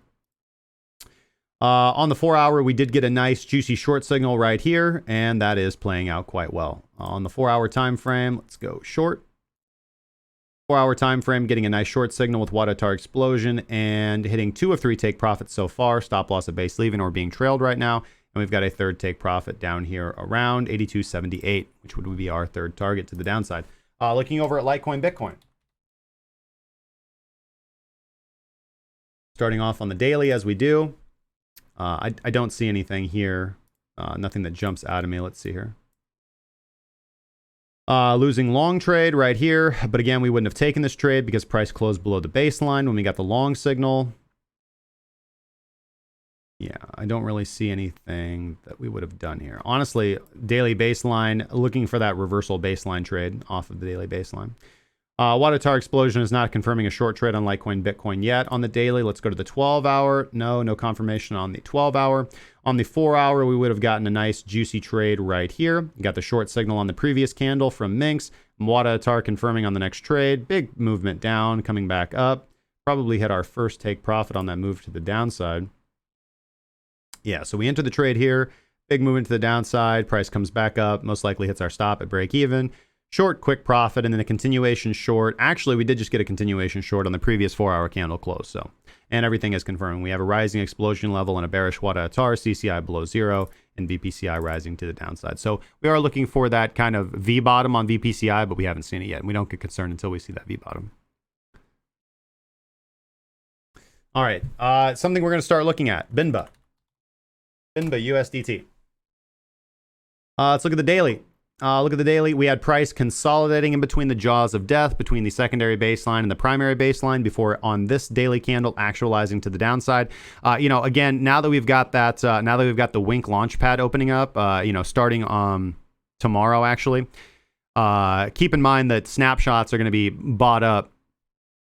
[SPEAKER 1] On the 4-hour, we did get a nice juicy short signal right here, and that is playing out quite well. On the 4-hour time frame, let's go short. 4-hour time frame, getting a nice short signal with Wadatar Explosion and hitting 2 of 3 take profits so far. Stop loss at base leaving or being trailed right now. And we've got a third take profit down here around 82.78, which would be our third target to the downside. Looking over at Litecoin Bitcoin. Starting off on the daily as we do. I don't see anything here. Nothing that jumps out of me. Let's see here. Losing long trade right here. But again, we wouldn't have taken this trade because price closed below the baseline when we got the long signal. Yeah, I don't really see anything that we would have done here. Honestly, daily baseline, looking for that reversal baseline trade off of the daily baseline. Wadatar Explosion is not confirming a short trade on Litecoin Bitcoin yet on the daily. Let's go to the 12-hour. No confirmation on the 12-hour. On the 4-hour, we would have gotten a nice juicy trade right here. Got the short signal on the previous candle from Mynx. Wadatar confirming on the next trade. Big movement down, coming back up. Probably hit our first take profit on that move to the downside. Yeah, so we enter the trade here. Big movement to the downside. Price comes back up. Most likely hits our stop at break even. Short, quick profit, and then a continuation short. Actually, we did just get a continuation short on the previous 4-hour candle close. So, and everything is confirming. We have a rising explosion level and a bearish Wadatar, CCI below 0, and VPCI rising to the downside. So we are looking for that kind of V bottom on VPCI, but we haven't seen it yet. And we don't get concerned until we see that V bottom. All right, something we're going to start looking at. BINBA USDT. Let's look at the daily. Look at the daily. We had price consolidating in between the jaws of death, between the secondary baseline and the primary baseline, before on this daily candle actualizing to the downside. Again, now that we've got that, now that we've got the Wink launchpad opening up, starting tomorrow actually. Keep in mind that snapshots are going to be bought up.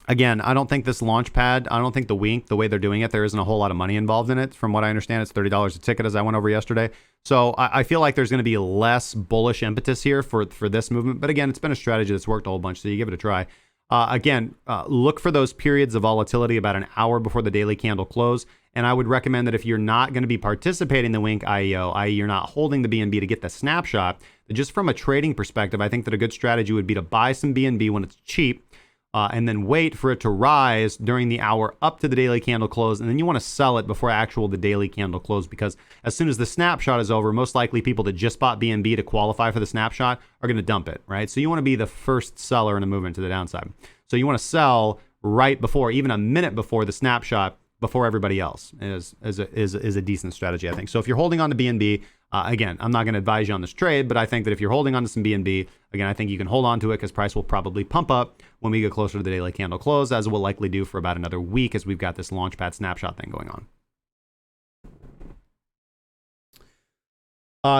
[SPEAKER 1] Again, I don't think this launchpad, I don't think the Wink, the way they're doing it, there isn't a whole lot of money involved in it. From what I understand, it's $30 a ticket, as I went over yesterday. So I feel like there's going to be less bullish impetus here for this movement. But again, it's been a strategy that's worked a whole bunch, so you give it a try. Look for those periods of volatility about an hour before the daily candle close. And I would recommend that if you're not going to be participating in the Wink IEO, i.e. you're not holding the BNB to get the snapshot, just from a trading perspective, I think that a good strategy would be to buy some BNB when it's cheap, and then wait for it to rise during the hour up to the daily candle close. And then you want to sell it before the daily candle close, because as soon as the snapshot is over, most likely people that just bought BNB to qualify for the snapshot are going to dump it, right? So you want to be the first seller in a movement to the downside. So you want to sell right before, even a minute before the snapshot, before everybody else is a decent strategy, I think. So if you're holding on to BNB, again, I'm not going to advise you on this trade, but I think that if you're holding on to some BNB, again, I think you can hold on to it because price will probably pump up when we get closer to the daily candle close, as it will likely do for about another week as we've got this launchpad snapshot thing going on.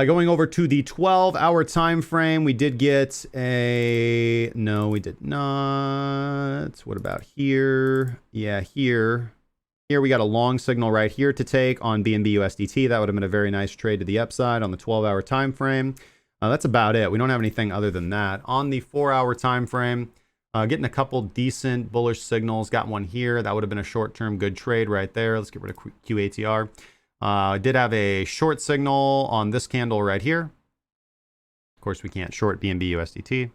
[SPEAKER 1] Going over to the 12-hour time frame, we did get a... No, we did not. What about here? Yeah, here. Here we got a long signal right here to take on BNB USDT. That would have been a very nice trade to the upside on the 12-hour time frame. That's about it. We don't have anything other than that. On the 4-hour time frame, getting a couple decent bullish signals. Got one here. That would have been a short-term good trade right there. Let's get rid of QATR. Did have a short signal on this candle right here. Of course, we can't short BNB USDT.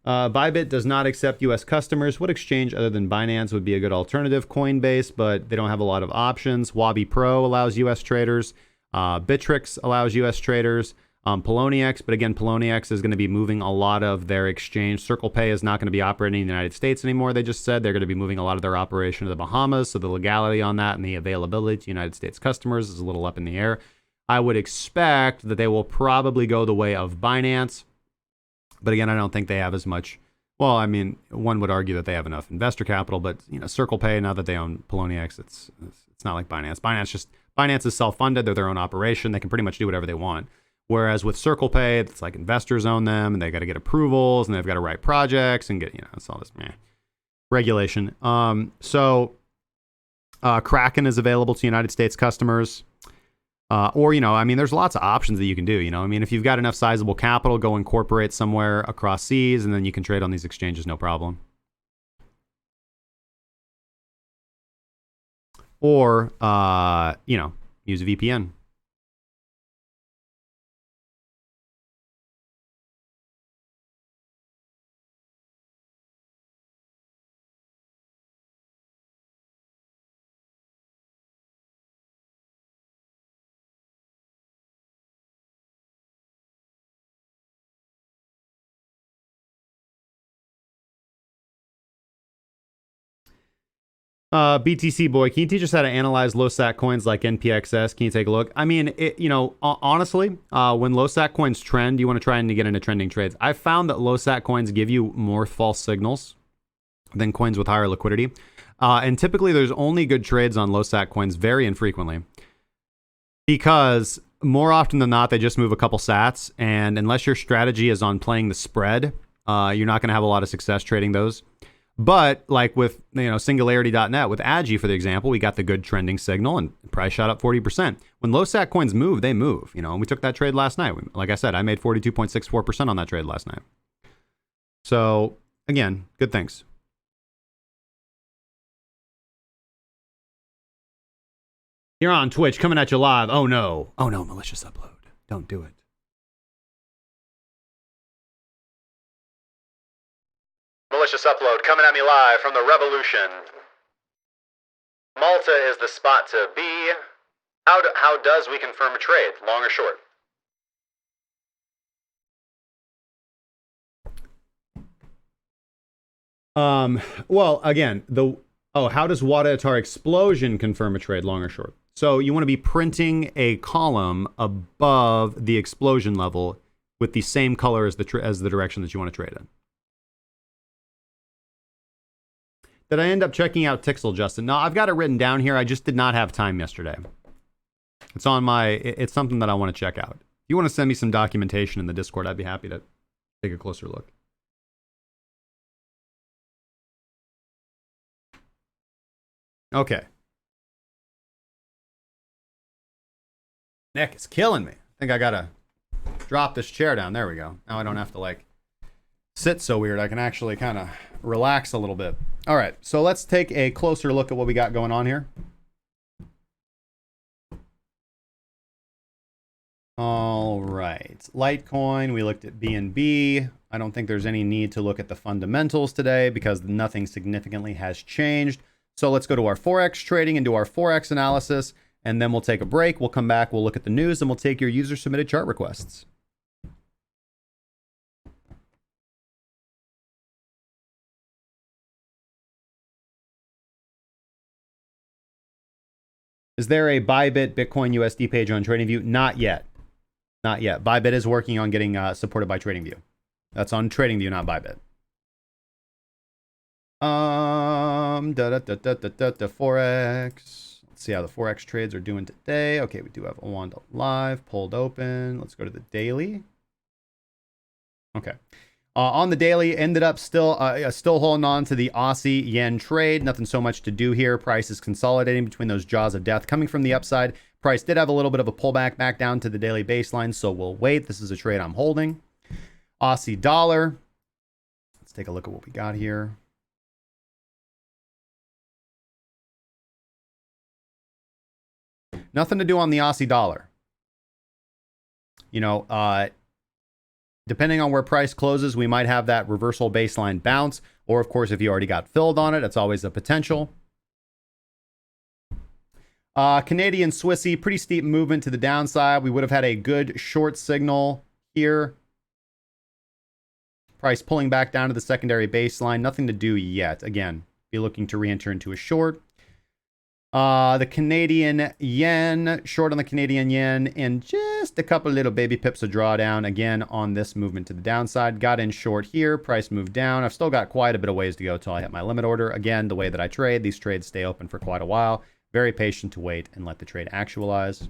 [SPEAKER 1] ByBit does not accept US customers. What exchange other than Binance would be a good alternative? Coinbase, but they don't have a lot of options. Wabi Pro allows US traders. Bittrex allows US traders. Poloniex, but again, Poloniex is going to be moving a lot of their exchange. Circle Pay is not going to be operating in the United States anymore. They just said they're going to be moving a lot of their operation to the Bahamas, so the legality on that and the availability to United States customers is a little up in the air. I would expect that they will probably go the way of Binance, but again, I don't think they have as much. Well, I mean, one would argue that they have enough investor capital, but Circle Pay, now that they own Poloniex, it's not like Binance. Binance is self-funded. They're their own operation. They can pretty much do whatever they want. Whereas with Circle Pay, it's like investors own them and they got to get approvals and they've got to write projects and get, it's all this regulation. So Kraken is available to United States customers. Or, there's lots of options that you can do. If you've got enough sizable capital, go incorporate somewhere across seas and then you can trade on these exchanges, no problem. Or, use a VPN. BTC boy, can you teach us how to analyze low sat coins like NPXS? Can you take a look? Honestly, when low sat coins trend, you want to try and get into trending trades. I've found that low sat coins give you more false signals than coins with higher liquidity. And typically there's only good trades on low sat coins very infrequently, because more often than not, they just move a couple sats. And unless your strategy is on playing the spread, you're not going to have a lot of success trading those. But like with Singularity.net, with Agi, for the example, we got the good trending signal and price shot up 40%. When low sat coins move, they move. And we took that trade last night. Like I said, I made 42.64% on that trade last night. So again, good things. You're on Twitch, coming at you live. Oh no, malicious upload. Don't do it. Malicious upload coming at me live from the revolution. Malta is the spot to be. How does we confirm a trade, long or short? Well, again, how does Wadatar explosion confirm a trade, long or short? So you want to be printing a column above the explosion level with the same color as the direction that you want to trade in. Did I end up checking out Tixel, Justin? No, I've got it written down here. I just did not have time yesterday. It's something that I want to check out. If you want to send me some documentation in the Discord, I'd be happy to take a closer look. Okay. Nick is killing me. I think I gotta drop this chair down. There we go. Now I don't have to sit so weird. I can actually kind of relax a little bit. All right, so let's take a closer look at what we got going on here. All right, Litecoin, we looked at BNB. I don't think there's any need to look at the fundamentals today because nothing significantly has changed. So let's go to our Forex trading and do our Forex analysis, and then we'll take a break. We'll come back, we'll look at the news, and we'll take your user-submitted chart requests. Is there a ByBit Bitcoin USD page on TradingView? Not yet. Not yet. ByBit is working on getting supported by TradingView. That's on TradingView, not ByBit. Forex. Let's see how the Forex trades are doing today. Okay, we do have one live pulled open. Let's go to the daily. Okay. On the daily, ended up still holding on to the Aussie yen trade. Nothing so much to do here. Price is consolidating between those jaws of death coming from the upside. Price did have a little bit of a pullback back down to the daily baseline, so we'll wait. This is a trade I'm holding. Aussie dollar. Let's take a look at what we got here. Nothing to do on the Aussie dollar. Depending on where price closes, we might have that reversal baseline bounce. Or, of course, if you already got filled on it, it's always a potential. Canadian Swissy, pretty steep movement to the downside. We would have had a good short signal here. Price pulling back down to the secondary baseline. Nothing to do yet. Again, be looking to re-enter into a short. The Canadian yen, short on the Canadian yen, and just a couple little baby pips of drawdown again on this movement to the downside. Got in short here, price moved down. I've still got quite a bit of ways to go till I hit my limit order. Again, the way that I trade, these trades stay open for quite a while. Very patient to wait and let the trade actualize.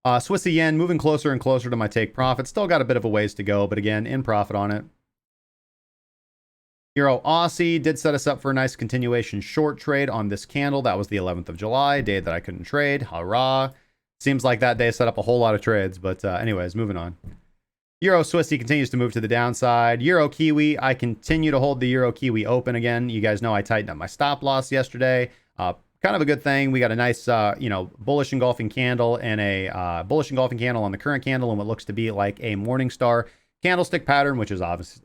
[SPEAKER 1] Swissy yen moving closer and closer to my take profit. Still got a bit of a ways to go, but again, in profit on it. Euro Aussie did set us up for a nice continuation short trade on this candle. That was the 11th of July, day that I couldn't trade. Hurrah. Seems like that day set up a whole lot of trades, but anyways, moving on. Euro Swissy continues to move to the downside. Euro Kiwi, I continue to hold the Euro Kiwi open again. You guys know I tightened up my stop loss yesterday. Kind of a good thing. We got a nice, bullish engulfing candle and a bullish engulfing candle on the current candle and what looks to be like a Morningstar candlestick pattern, which is obviously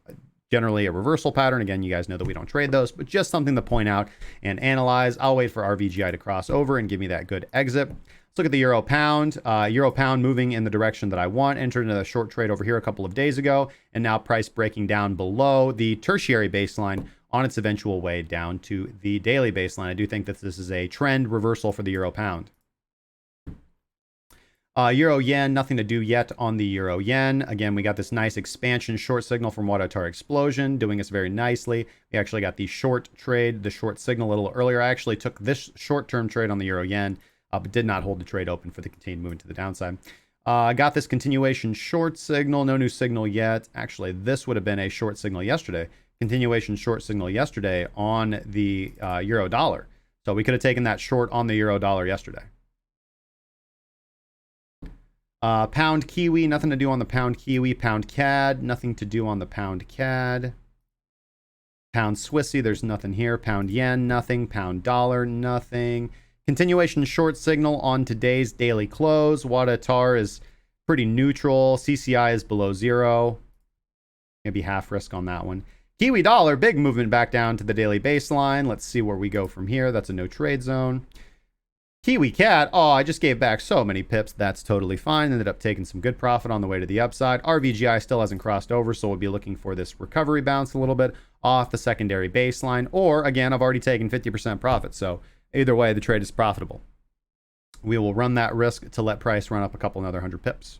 [SPEAKER 1] generally a reversal pattern. Again, you guys know that we don't trade those, but just something to point out and analyze. I'll wait for RVGI to cross over and give me that good exit. Let's look at the Euro Pound. Euro Pound moving in the direction that I want. Entered into a short trade over here a couple of days ago, and now price breaking down below the tertiary baseline on its eventual way down to the daily baseline. I do think that this is a trend reversal for the Euro Pound. Euro Yen, nothing to do yet on the Euro Yen. Again, we got this nice expansion short signal from Wadatar Explosion, doing us very nicely. We actually got the short trade, the short signal a little earlier. I actually took this short-term trade on the Euro Yen, but did not hold the trade open for the continued movement to the downside. I got this continuation short signal, no new signal yet. Actually, this would have been a short signal yesterday. Continuation short signal yesterday on the euro dollar. So we could have taken that short on the euro dollar yesterday. Pound Kiwi, nothing to do on the Pound Kiwi. Pound CAD, nothing to do on the Pound CAD. Pound Swissy, there's nothing here. Pound Yen, nothing. Pound Dollar, nothing. Continuation short signal on today's daily close. Wadatar is pretty neutral. CCI is below zero. Maybe half risk on that one. Kiwi Dollar, big movement back down to the daily baseline. Let's see where we go from here. That's a no trade zone. Kiwi Cat, oh, I just gave back so many pips. That's totally fine. Ended up taking some good profit on the way to the upside. RVGI still hasn't crossed over, so we'll be looking for this recovery bounce a little bit off the secondary baseline. Or, again, I've already taken 50% profit, so either way, the trade is profitable. We will run that risk to let price run up a couple another 100 pips.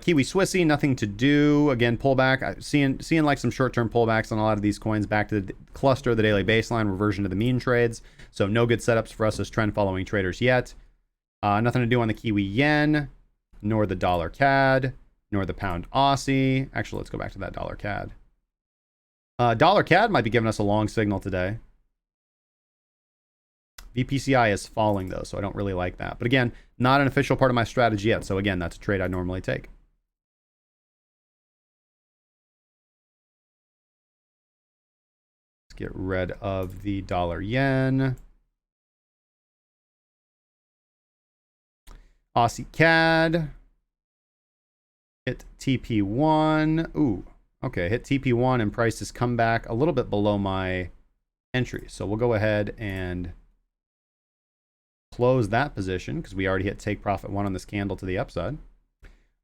[SPEAKER 1] Kiwi Swissy, nothing to do. Again, pullback. Seeing like some short-term pullbacks on a lot of these coins back to the cluster, the daily baseline, reversion to the mean trades. So no good setups for us as trend-following traders yet. Nothing to do on the Kiwi Yen, nor the Dollar CAD, nor the Pound Aussie. Actually, let's go back to that Dollar CAD. Dollar CAD might be giving us a long signal today. VPCI is falling, though, so I don't really like that. But again, not an official part of my strategy yet. So again, that's a trade I normally take. Let's get rid of the Dollar Yen. Aussie CAD. Hit TP1. Ooh, okay, hit TP1 and price has come back a little bit below my entry. So we'll go ahead and close that position because we already hit take profit 1 on this candle to the upside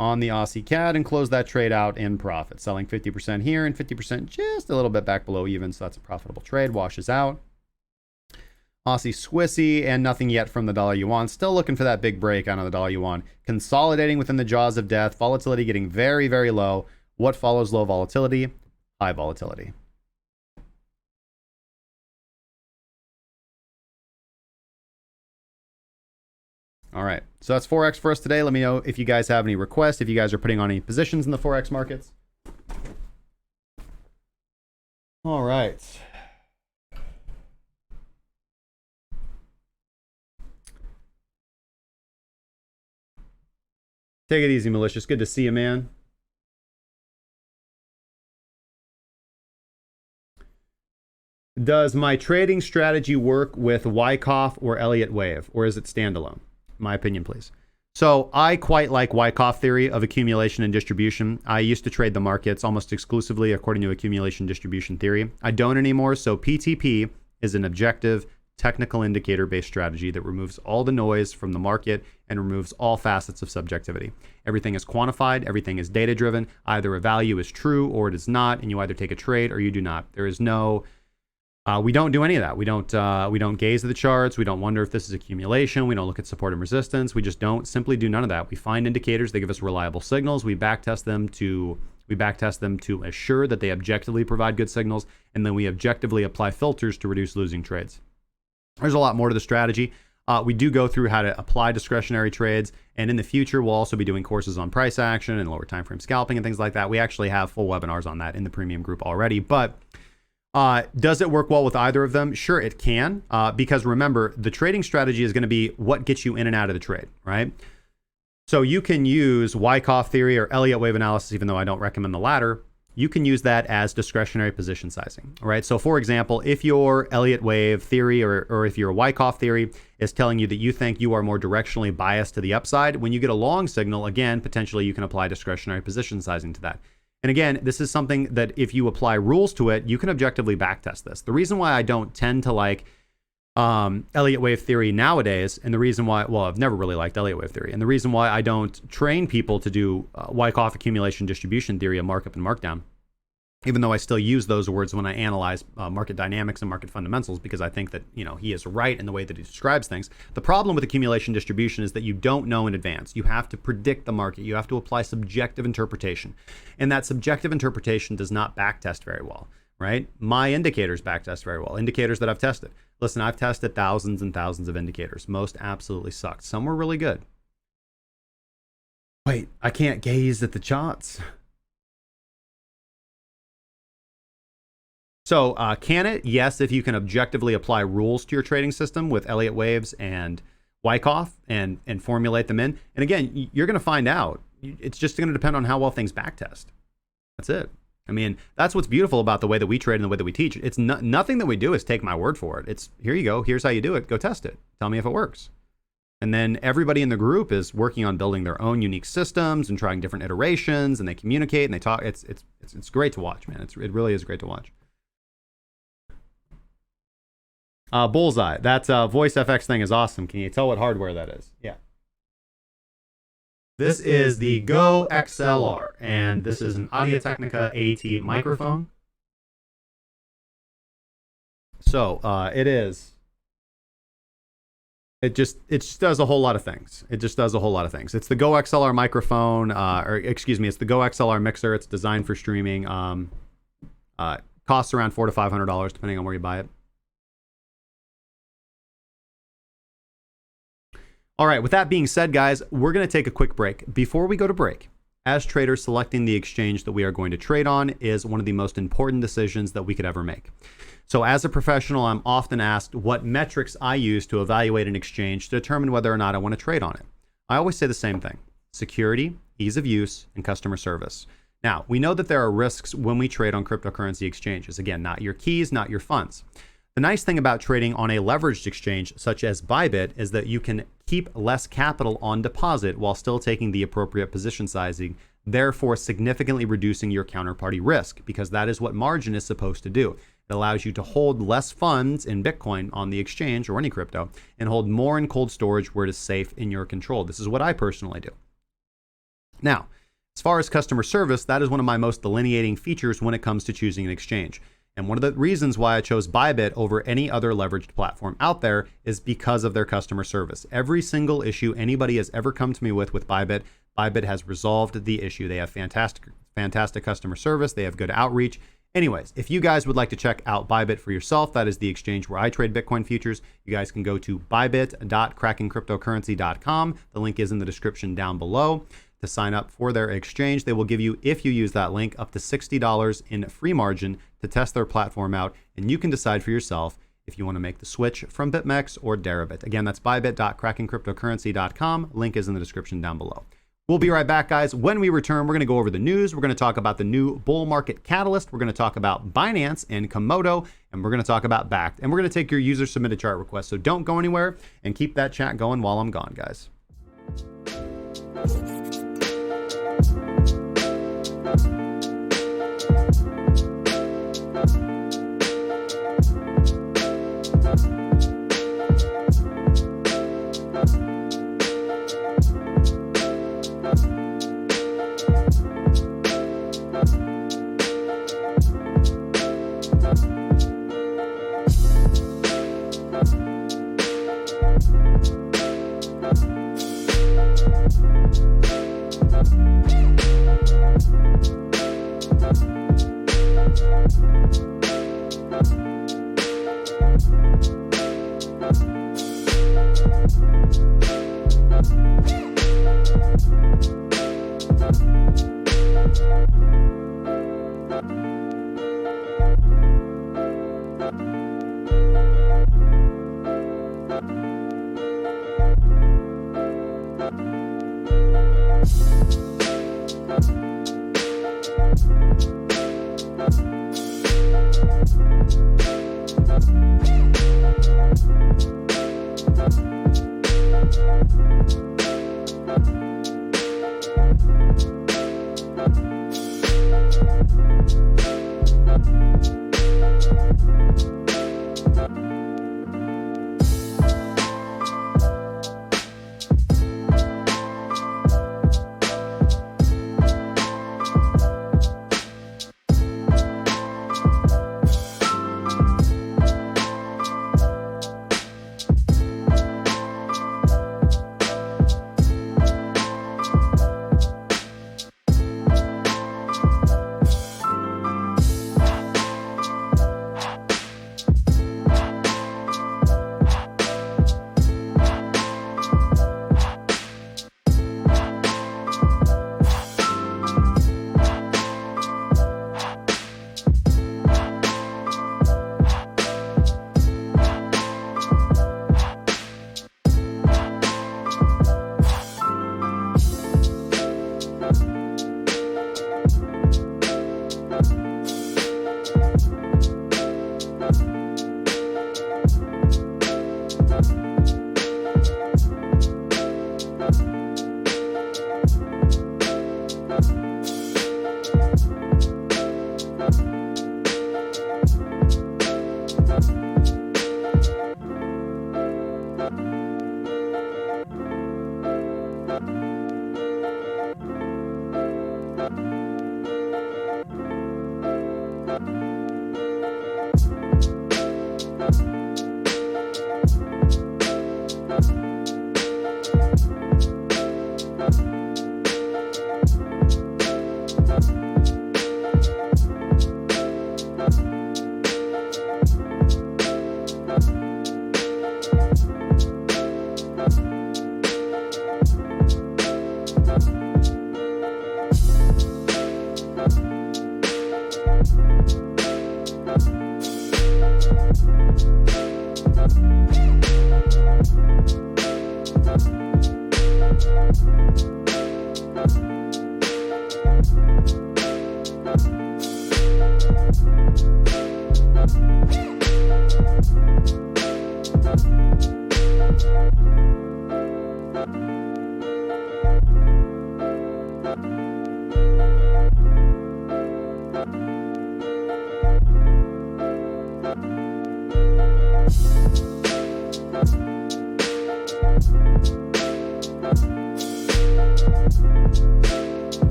[SPEAKER 1] on the Aussie CAD and close that trade out in profit, selling 50% here and 50% just a little bit back below even. So that's a profitable trade, washes out. Aussie Swissy, and nothing yet from the dollar yuan. Still looking for that big break out of the dollar yuan, consolidating within the jaws of death, volatility getting very, very low. What follows low volatility? High volatility. All right, so that's Forex for us today. Let me know if you guys have any requests, if you guys are putting on any positions in the Forex markets. All right. Take it easy, Malicious. Good to see you, man. Does my trading strategy work with Wyckoff or Elliott Wave, or is it standalone? My opinion, please. So I quite like Wyckoff theory of accumulation and distribution. I used to trade the markets almost exclusively according to accumulation distribution theory. I don't anymore. So PTP is an objective technical indicator-based strategy that removes all the noise from the market and removes all facets of subjectivity. Everything is quantified. Everything is data-driven. Either a value is true or it is not, and you either take a trade or you do not. There is no... we don't do any of that. We don't gaze at the charts. We don't wonder if this is accumulation. We don't look at support and resistance. We just don't simply do none of that. We find indicators. They give us reliable signals. We backtest them to assure that they objectively provide good signals, and then we objectively apply filters to reduce losing trades. There's a lot more to the strategy. We do go through how to apply discretionary trades, and in the future, we'll also be doing courses on price action and lower time frame scalping and things like that. We actually have full webinars on that in the premium group already, but does it work well with either of them? Sure, it can, because remember, the trading strategy is going to be what gets you in and out of the trade, right? So you can use Wyckoff theory or Elliott wave analysis, even though I don't recommend the latter. You can use that as discretionary position sizing, right? So for example, if your Elliott wave theory or if your Wyckoff theory is telling you that you think you are more directionally biased to the upside, when you get a long signal, again, potentially you can apply discretionary position sizing to that. And again, this is something that if you apply rules to it, you can objectively backtest this. The reason why I don't tend to like Elliott wave theory nowadays, and the reason why, well, I've never really liked Elliott wave theory, and the reason why I don't train people to do Wyckoff accumulation distribution theory of markup and markdown, even though I still use those words when I analyze market dynamics and market fundamentals, because I think that, you know, he is right in the way that he describes things. The problem with accumulation distribution is that you don't know in advance. You have to predict the market. You have to apply subjective interpretation. And that subjective interpretation does not backtest very well, right? My indicators backtest very well. Indicators that I've tested. Listen, I've tested thousands and thousands of indicators. Most absolutely sucked. Some were really good. Wait, I can't gaze at the charts. So can it? Yes, if you can objectively apply rules to your trading system with Elliott waves and Wyckoff and formulate them in. And again, you're going to find out. It's just going to depend on how well things backtest. That's it. I mean, that's what's beautiful about the way that we trade and the way that we teach. It's nothing that we do is take my word for it. It's here you go. Here's how you do it. Go test it. Tell me if it works. And then everybody in the group is working on building their own unique systems and trying different iterations, and they communicate and they talk. It's great to watch, man. It really is great to watch. Bullseye. That voice FX thing is awesome. Can you tell what hardware that is? Yeah. This is the Go XLR, and this is an Audio-Technica AT microphone. So it is. It just does a whole lot of things. It just does a whole lot of things. It's the Go XLR microphone, it's the Go XLR mixer. It's designed for streaming. Costs around $400 to $500 depending on where you buy it. All right, with that being said, guys, we're going to take a quick break. Before we go to break, as traders, selecting the exchange that we are going to trade on is one of the most important decisions that we could ever make. So as a professional, I'm often asked what metrics I use to evaluate an exchange to determine whether or not I want to trade on it. I always say the same thing: security, ease of use, and customer service. Now, we know that there are risks when we trade on cryptocurrency exchanges. Again, not your keys, not your funds. The nice thing about trading on a leveraged exchange such as ByBit is that you can keep less capital on deposit while still taking the appropriate position sizing, therefore significantly reducing your counterparty risk, because that is what margin is supposed to do. It allows you to hold less funds in Bitcoin on the exchange or any crypto and hold more in cold storage where it is safe in your control. This is what I personally do. Now, as far as customer service, that is one of my most delineating features when it comes to choosing an exchange. And one of the reasons why I chose ByBit over any other leveraged platform out there is because of their customer service. Every single issue anybody has ever come to me with ByBit, ByBit has resolved the issue. They have fantastic customer service. They have good outreach. Anyways, if you guys would like to check out ByBit for yourself, that is the exchange where I trade Bitcoin futures. You guys can go to bybit.crackingcryptocurrency.com. The link is in the description down below. To sign up for their exchange, they will give you, if you use that link, up to $60 in free margin to test their platform out, and you can decide for yourself if you want to make the switch from BitMEX or Deribit. Again, that's bybit.crackingcryptocurrency.com. Link is in the description down below. We'll be right back, guys. When we return, we're going to go over the news. We're going to talk about the new bull market catalyst. We're going to talk about Binance and Komodo, and we're going to talk about Bakkt. And we're going to take your user submitted chart request. So don't go anywhere and keep that chat going while I'm gone, guys.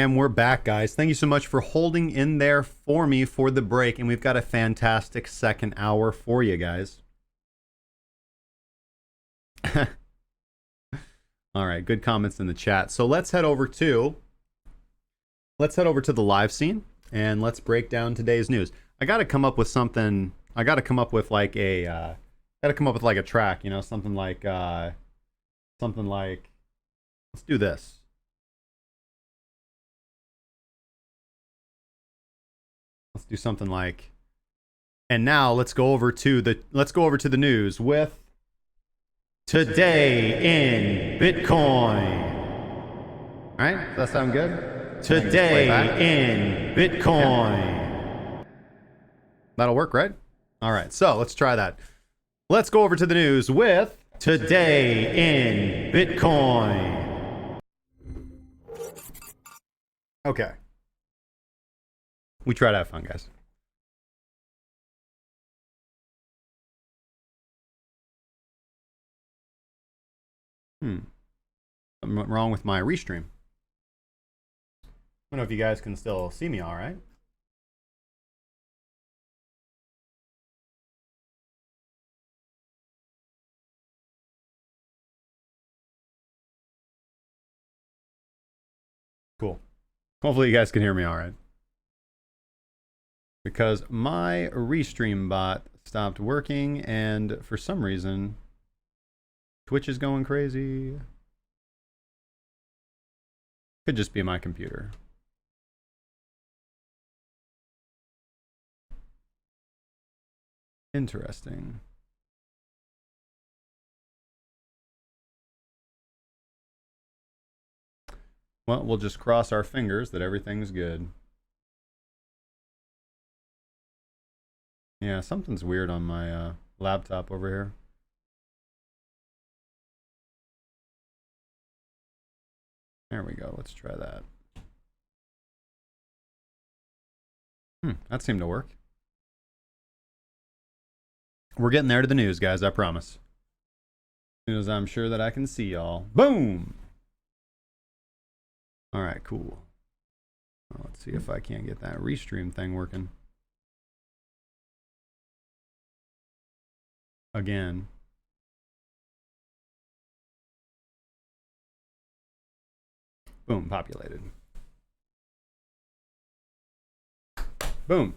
[SPEAKER 1] And we're back, guys. Thank you so much for holding in there for me for the break. And we've got a fantastic second hour for you guys. All right, good comments in the chat. So let's head over to the live scene and let's break down today's news. I got to come up with something. I got to come up with like a track, you know, something like let's do this. Let's do something like, and now let's go over to the news with Today in Bitcoin. All right, does that sound good? Today in Bitcoin. That'll work, right? All right, so let's try that. Let's go over to the news with Today in Bitcoin. Okay. We try to have fun, guys. Something went wrong with my restream. I don't know if you guys can still see me all right. Cool. Hopefully you guys can hear me all right. Because my restream bot stopped working and for some reason Twitch is going crazy. Could just be my computer. Interesting. Well, we'll just cross our fingers that everything's good. Yeah, something's weird on my laptop over here. There we go. Let's try that. That seemed to work. We're getting there to the news, guys. I promise. As soon as I'm sure that I can see y'all. Boom! All right, cool. Well, let's see if I can't get that restream thing working. Again. Boom, populated. Boom.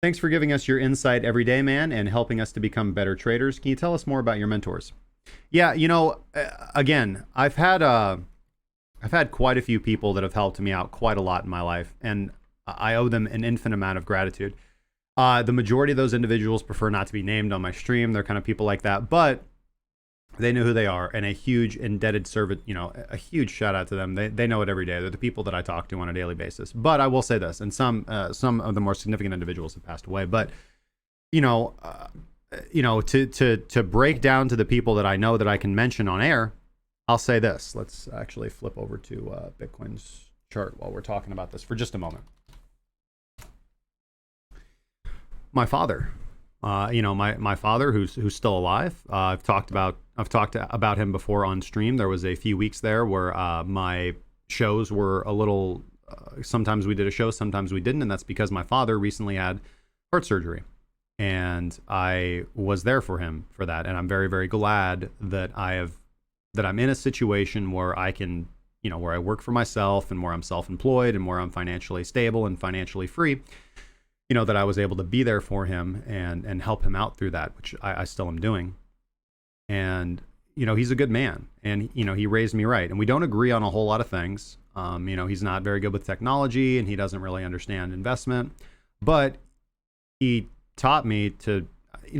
[SPEAKER 1] Thanks for giving us your insight every day, man, and helping us to become better traders. Can you tell us more about your mentors? Yeah, you know, again, I've had quite a few people that have helped me out quite a lot in my life, and I owe them an infinite amount of gratitude. The majority of those individuals prefer not to be named on my stream. They're kind of people like that, but they know who they are, and a huge indebted servant, you know, a huge shout out to them. They know it every day. They're the people that I talk to on a daily basis. But I will say this, and some of the more significant individuals have passed away. But to break down to the people that I know that I can mention on air, I'll say this. Let's actually flip over to Bitcoin's chart while we're talking about this for just a moment. My father. My father, who's still alive. I've talked about him before on stream. There was a few weeks there where my shows were a little. Sometimes we did a show, sometimes we didn't, and that's because my father recently had heart surgery, and I was there for him for that. And I'm very, very glad that I'm in a situation where I can, where I work for myself and where I'm self-employed and where I'm financially stable and financially free. That I was able to be there for him and help him out through that, which I still am doing. And, he's a good man, and, he raised me right. And we don't agree on a whole lot of things. He's not very good with technology, and he doesn't really understand investment. But he taught me to,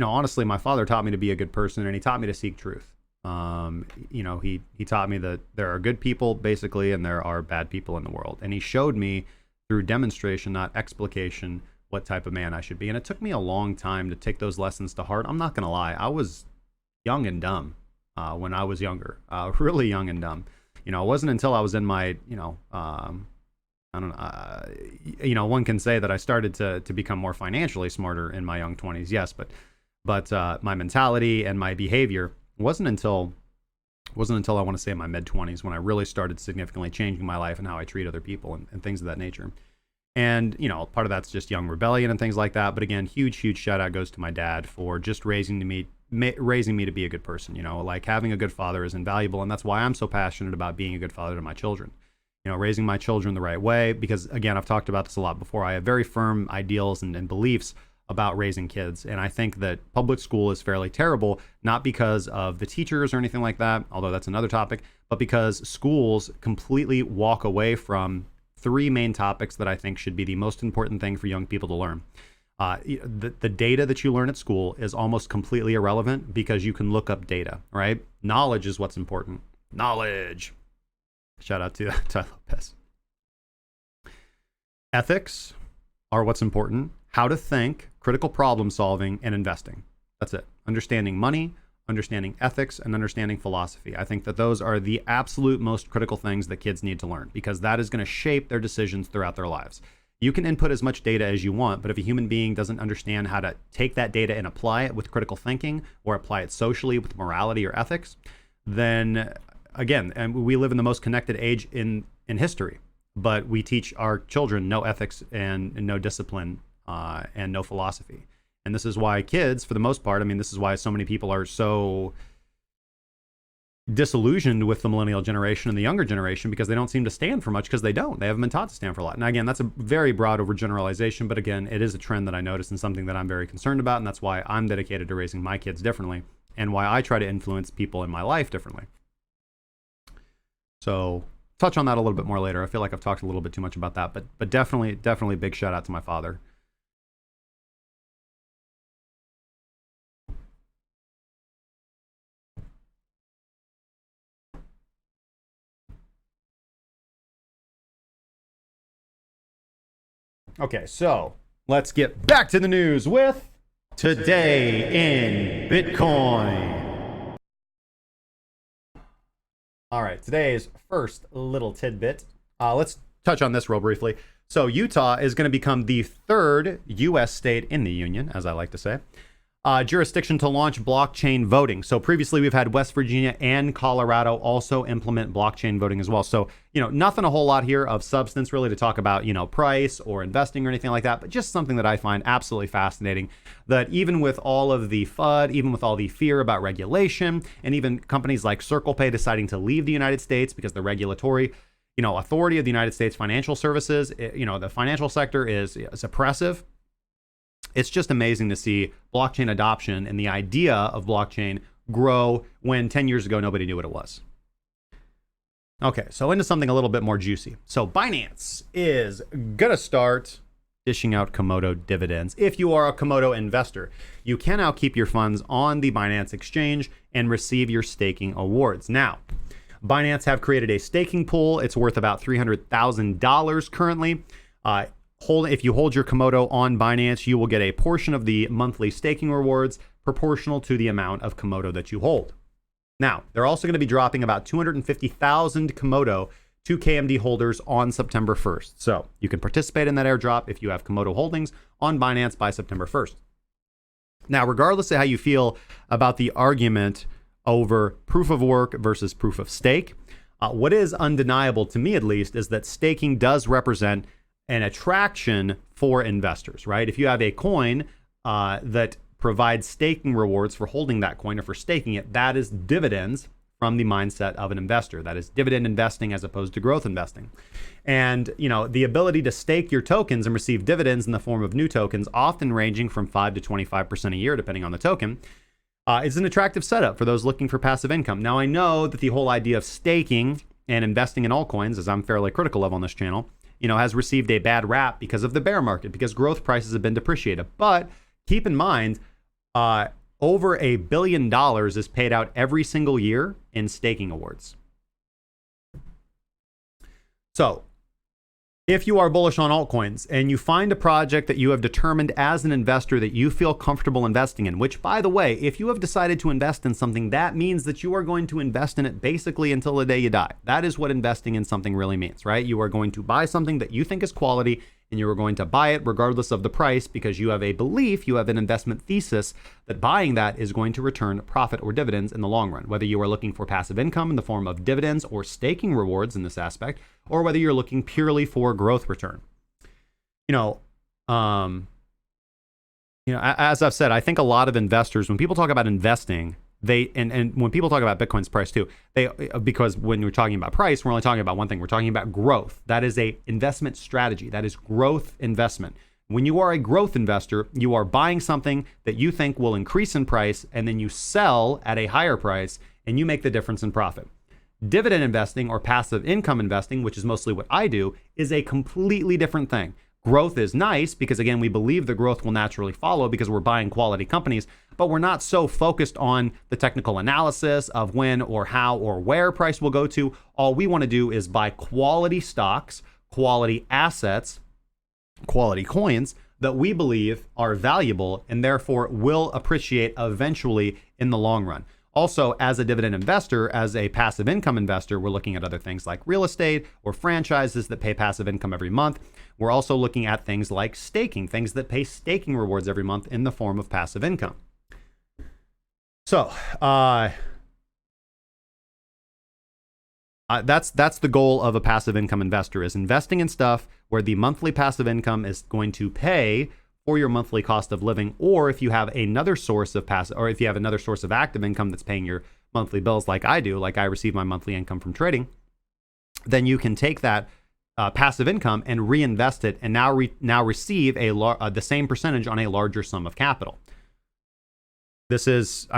[SPEAKER 1] honestly, my father taught me to be a good person, and he taught me to seek truth. He taught me that there are good people, basically, and there are bad people in the world. And he showed me through demonstration, not explication, what type of man I should be. And it took me a long time to take those lessons to heart. I'm not going to lie. I was young and dumb when I was younger, really young and dumb. It wasn't until I was in my, I don't know, one can say that I started to become more financially smarter in my young 20s. Yes, but my mentality and my behavior wasn't until I want to say in my mid 20s when I really started significantly changing my life and how I treat other people and things of that nature. And, part of that's just young rebellion and things like that. But again, huge shout out goes to my dad for just raising me to be a good person. Like having a good father is invaluable. And that's why I'm so passionate about being a good father to my children. Raising my children the right way, because again, I've talked about this a lot before. I have very firm ideals and beliefs about raising kids. And I think that public school is fairly terrible, not because of the teachers or anything like that, although that's another topic, but because schools completely walk away from three main topics that I think should be the most important thing for young people to learn. The data that you learn at school is almost completely irrelevant because you can look up data, right? Knowledge is what's important. Knowledge. Shout out to Ty Lopez. Ethics are what's important. How to think, critical problem solving, and investing. That's it. Understanding money, understanding ethics, and understanding philosophy. I think that those are the absolute most critical things that kids need to learn because that is going to shape their decisions throughout their lives. You can input as much data as you want, but if a human being doesn't understand how to take that data and apply it with critical thinking or apply it socially with morality or ethics, then again, and we live in the most connected age in history, but we teach our children no ethics and no discipline and no philosophy. And this is why kids, for the most part, this is why so many people are so disillusioned with the millennial generation and the younger generation because they don't seem to stand for much because they don't. They haven't been taught to stand for a lot. Now, again, that's a very broad overgeneralization, but again, it is a trend that I notice and something that I'm very concerned about, and that's why I'm dedicated to raising my kids differently and why I try to influence people in my life differently. So touch on that a little bit more later. I feel like I've talked a little bit too much about that, but definitely big shout out to my father. Okay, so let's get back to the news with Today in Bitcoin. All right, today's first little tidbit. Let's touch on this real briefly. So Utah is going to become the third U.S. state in the union, as I like to say, jurisdiction to launch blockchain voting. So previously we've had West Virginia and Colorado also implement blockchain voting as well. So, nothing a whole lot here of substance really to talk about, price or investing or anything like that, but just something that I find absolutely fascinating, that even with all of the FUD, even with all the fear about regulation, and even companies like Circle Pay deciding to leave the United States because the regulatory authority of the United States financial services, the financial sector is oppressive. It's just amazing to see blockchain adoption and the idea of blockchain grow when 10 years ago, nobody knew what it was. Okay, so into something a little bit more juicy. So Binance is going to start dishing out Komodo dividends. If you are a Komodo investor, you can now keep your funds on the Binance exchange and receive your staking awards. Now, Binance have created a staking pool. It's worth about $300,000 currently. If you hold your Komodo on Binance, you will get a portion of the monthly staking rewards proportional to the amount of Komodo that you hold. Now, they're also going to be dropping about 250,000 Komodo to KMD holders on September 1st. So you can participate in that airdrop if you have Komodo holdings on Binance by September 1st. Now, regardless of how you feel about the argument over proof of work versus proof of stake, what is undeniable to me at least is that staking does represent an attraction for investors, right? If you have a coin that provides staking rewards for holding that coin or for staking it, that is dividends from the mindset of an investor. That is dividend investing as opposed to growth investing. And, the ability to stake your tokens and receive dividends in the form of new tokens, often ranging from 5 to 25% a year, depending on the token, is an attractive setup for those looking for passive income. Now, I know that the whole idea of staking and investing in altcoins, as I'm fairly critical of on this channel, has received a bad rap because of the bear market, because growth prices have been depreciated. But keep in mind, over $1 billion is paid out every single year in staking awards. So If you are bullish on altcoins and you find a project that you have determined as an investor that you feel comfortable investing in, which, by the way, if you have decided to invest in something, that means that you are going to invest in it basically until the day you die. That is what investing in something really means, right? You are going to buy something that you think is quality, and you are going to buy it regardless of the price because you have a belief, you have an investment thesis that buying that is going to return profit or dividends in the long run. Whether you are looking for passive income in the form of dividends or staking rewards in this aspect, or whether you're looking purely for growth return. As I've said, I think a lot of investors, when people talk about investing, and when people talk about Bitcoin's price too, because when we're talking about price, we're only talking about one thing. We're talking about growth. That is a investment strategy. That is growth investment. When you are a growth investor, you are buying something that you think will increase in price, and then you sell at a higher price, and you make the difference in profit. Dividend investing or passive income investing, which is mostly what I do, is a completely different thing. Growth is nice because, again, we believe the growth will naturally follow because we're buying quality companies, but we're not so focused on the technical analysis of when or how or where price will go to. All we want to do is buy quality stocks, quality assets, quality coins that we believe are valuable and therefore will appreciate eventually in the long run. Also, as a dividend investor, as a passive income investor, we're looking at other things like real estate or franchises that pay passive income every month. We're also looking at things like staking, things that pay staking rewards every month in the form of passive income. So that's the goal of a passive income investor, is investing in stuff where the monthly passive income is going to pay for your monthly cost of living, or if you have another source of passive, or if you have another source of active income that's paying your monthly bills, like I do, like I receive my monthly income from trading, then you can take that passive income and reinvest it, and now receive the same percentage on a larger sum of capital. This is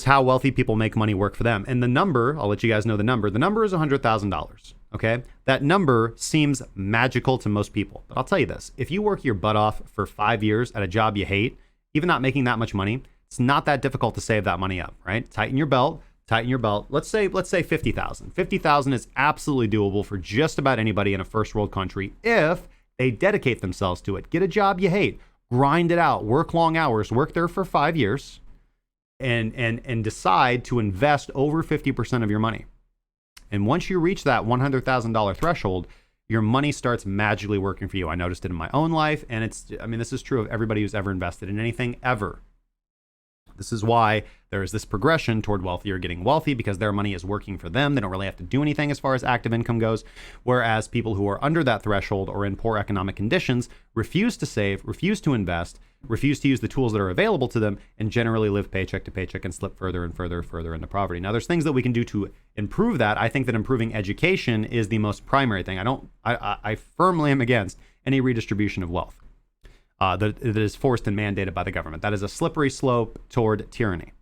[SPEAKER 1] how wealthy people make money work for them. And the number, I'll let you guys know the number. The number is $100,000. Okay, that number seems magical to most people, but I'll tell you this: if you work your butt off for 5 years at a job you hate, even not making that much money, it's not that difficult to save that money up, right? Tighten your belt. Let's say 50,000. 50,000 is absolutely doable for just about anybody in a first world country if they dedicate themselves to it. Get a job you hate, grind it out, work long hours, work there for 5 years, and decide to invest over 50% of your money. And once you reach that $100,000 threshold, your money starts magically working for you. I noticed it in my own life, and this is true of everybody who's ever invested in anything ever. This is why there is this progression toward wealthier getting wealthy, because their money is working for them. They don't really have to do anything as far as active income goes. Whereas people who are under that threshold or in poor economic conditions refuse to save, refuse to invest, refuse to use the tools that are available to them, and generally live paycheck to paycheck and slip further and further into poverty. Now, there's things that we can do to improve that. I think that improving education is the most primary thing. I firmly am against any redistribution of wealth that is forced and mandated by the government. That is a slippery slope toward tyranny.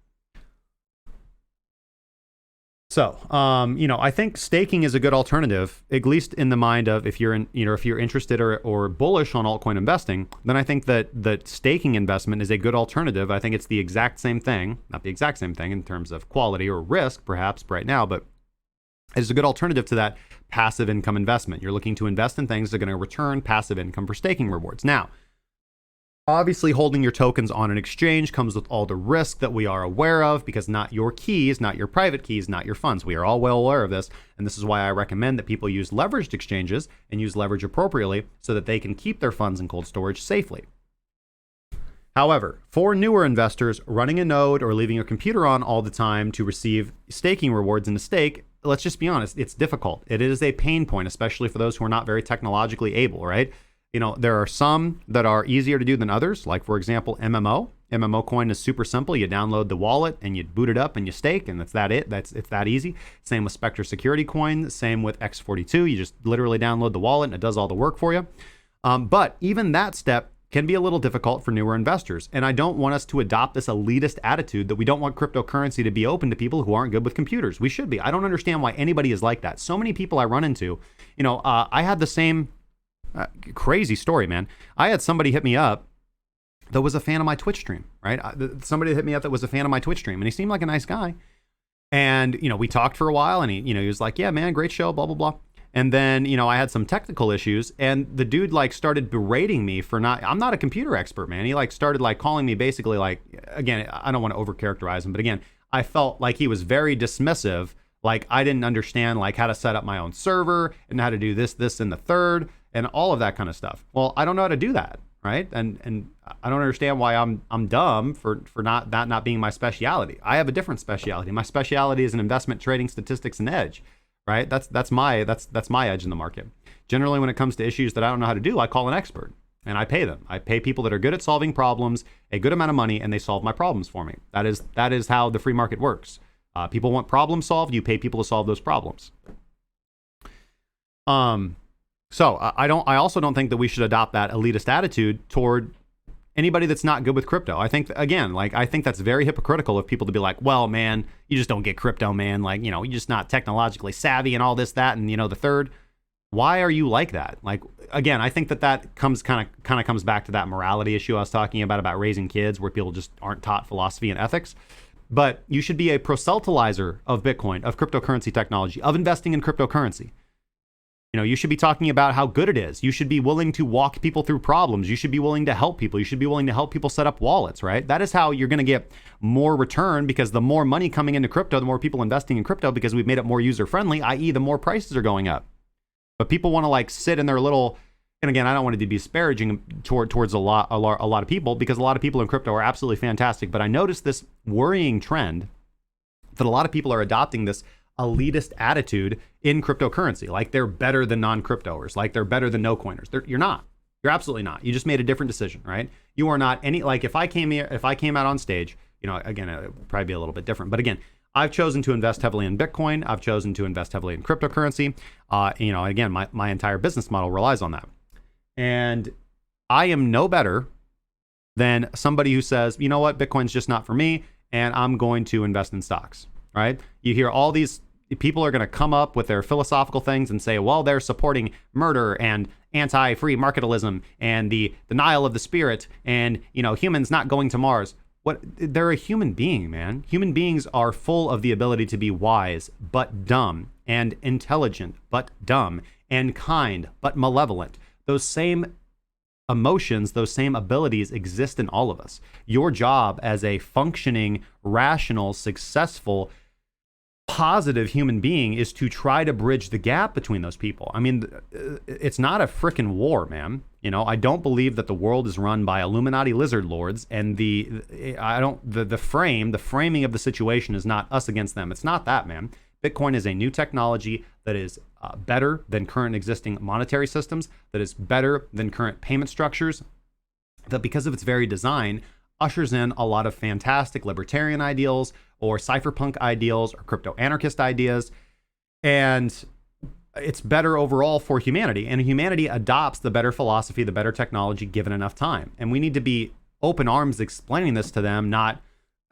[SPEAKER 1] So, I think staking is a good alternative, at least in the mind of if you're interested or bullish on altcoin investing, then I think that staking investment is a good alternative. I think it's the exact same thing, not the exact same thing in terms of quality or risk, perhaps right now, but it's a good alternative to that passive income investment. You're looking to invest in things that are going to return passive income for staking rewards. Now, obviously, holding your tokens on an exchange comes with all the risk that we are aware of, because not your keys, not your private keys, not your funds. We are all well aware of this. And this is why I recommend that people use leveraged exchanges and use leverage appropriately so that they can keep their funds in cold storage safely. However, for newer investors, running a node or leaving your computer on all the time to receive staking rewards in a stake, let's just be honest, it's difficult. It is a pain point, especially for those who are not very technologically able, right? There are some that are easier to do than others, like, for example, MMO. MMO coin is super simple. You download the wallet and you boot it up and you stake, and it's that easy. Same with Spectre Security Coin, same with X42. You just literally download the wallet and it does all the work for you. But even that step can be a little difficult for newer investors. And I don't want us to adopt this elitist attitude that we don't want cryptocurrency to be open to people who aren't good with computers. We should be. I don't understand why anybody is like that. So many people I run into, I had the same crazy story, man. I had somebody hit me up that was a fan of my Twitch stream, right? Somebody hit me up that was a fan of my Twitch stream, and he seemed like a nice guy. And, we talked for a while, and he was like, yeah, man, great show, blah, blah, blah. And then, you know, I had some technical issues, and the dude like started berating me for not, I'm not a computer expert, man. He like started like calling me basically like, again, I don't want to overcharacterize him, but again, I felt like he was very dismissive. Like I didn't understand like how to set up my own server and how to do this, and the third, and all of that kind of stuff. Well, I don't know how to do that, right? And I don't understand why I'm dumb for not being my specialty. I have a different specialty. My specialty is in investment, trading, statistics, and edge. Right? That's my edge in the market. Generally, when it comes to issues that I don't know how to do, I call an expert and I pay them. I pay people that are good at solving problems, a good amount of money, and they solve my problems for me. That is how the free market works. People want problems solved. You pay people to solve those problems. So I also don't think that we should adopt that elitist attitude toward anybody that's not good with crypto. I think, again, like, I think that's very hypocritical of people to be like, well, man, you just don't get crypto, man. Like, you know, you're just not technologically savvy and all this, that, and, you know, the third. Why are you like that? Like, again, I think that comes kind of comes back to that morality issue I was talking about raising kids, where people just aren't taught philosophy and ethics. But you should be a proselytizer of Bitcoin, of cryptocurrency technology, of investing in cryptocurrency. You know, you should be talking about how good it is. You should be willing to walk people through problems. You should be willing to help people. You should be willing to help people set up wallets, right? That is how you're going to get more return, because the more money coming into crypto, the more people investing in crypto, because we've made it more user-friendly, i.e. the more prices are going up. But people want to like sit in their little, and again, I don't want to be disparaging towards a lot of people, because a lot of people in crypto are absolutely fantastic. But I noticed this worrying trend that a lot of people are adopting this elitist attitude in cryptocurrency, like they're better than non-cryptoers, like they're better than no coiners. You're not. You're absolutely not. You just made a different decision, right? You are not any, like if I came out on stage, you know, again, it would probably be a little bit different, but again, I've chosen to invest heavily in Bitcoin. I've chosen to invest heavily in cryptocurrency. You know, again, my entire business model relies on that. And I am no better than somebody who says, you know what, Bitcoin's just not for me, and I'm going to invest in stocks, right? You hear all these people are going to come up with their philosophical things and say, well, they're supporting murder and anti-free marketalism and the denial of the spirit and, you know, humans not going to Mars. What? They're a human being, man. Human beings are full of the ability to be wise, but dumb, and intelligent, but dumb, and kind, but malevolent. Those same emotions, those same abilities exist in all of us. Your job as a functioning, rational, successful, positive human being is to try to bridge the gap between those people. I mean, it's not a frickin' war, man. You know, I don't believe that the world is run by Illuminati lizard lords, and the framing of the situation is not us against them. It's not that, man. Bitcoin is a new technology that is better than current existing monetary systems, that is better than current payment structures, that because of its very design, ushers in a lot of fantastic libertarian ideals or cypherpunk ideals or crypto anarchist ideas. And it's better overall for humanity. And humanity adopts the better philosophy, the better technology, given enough time. And we need to be open arms explaining this to them, not,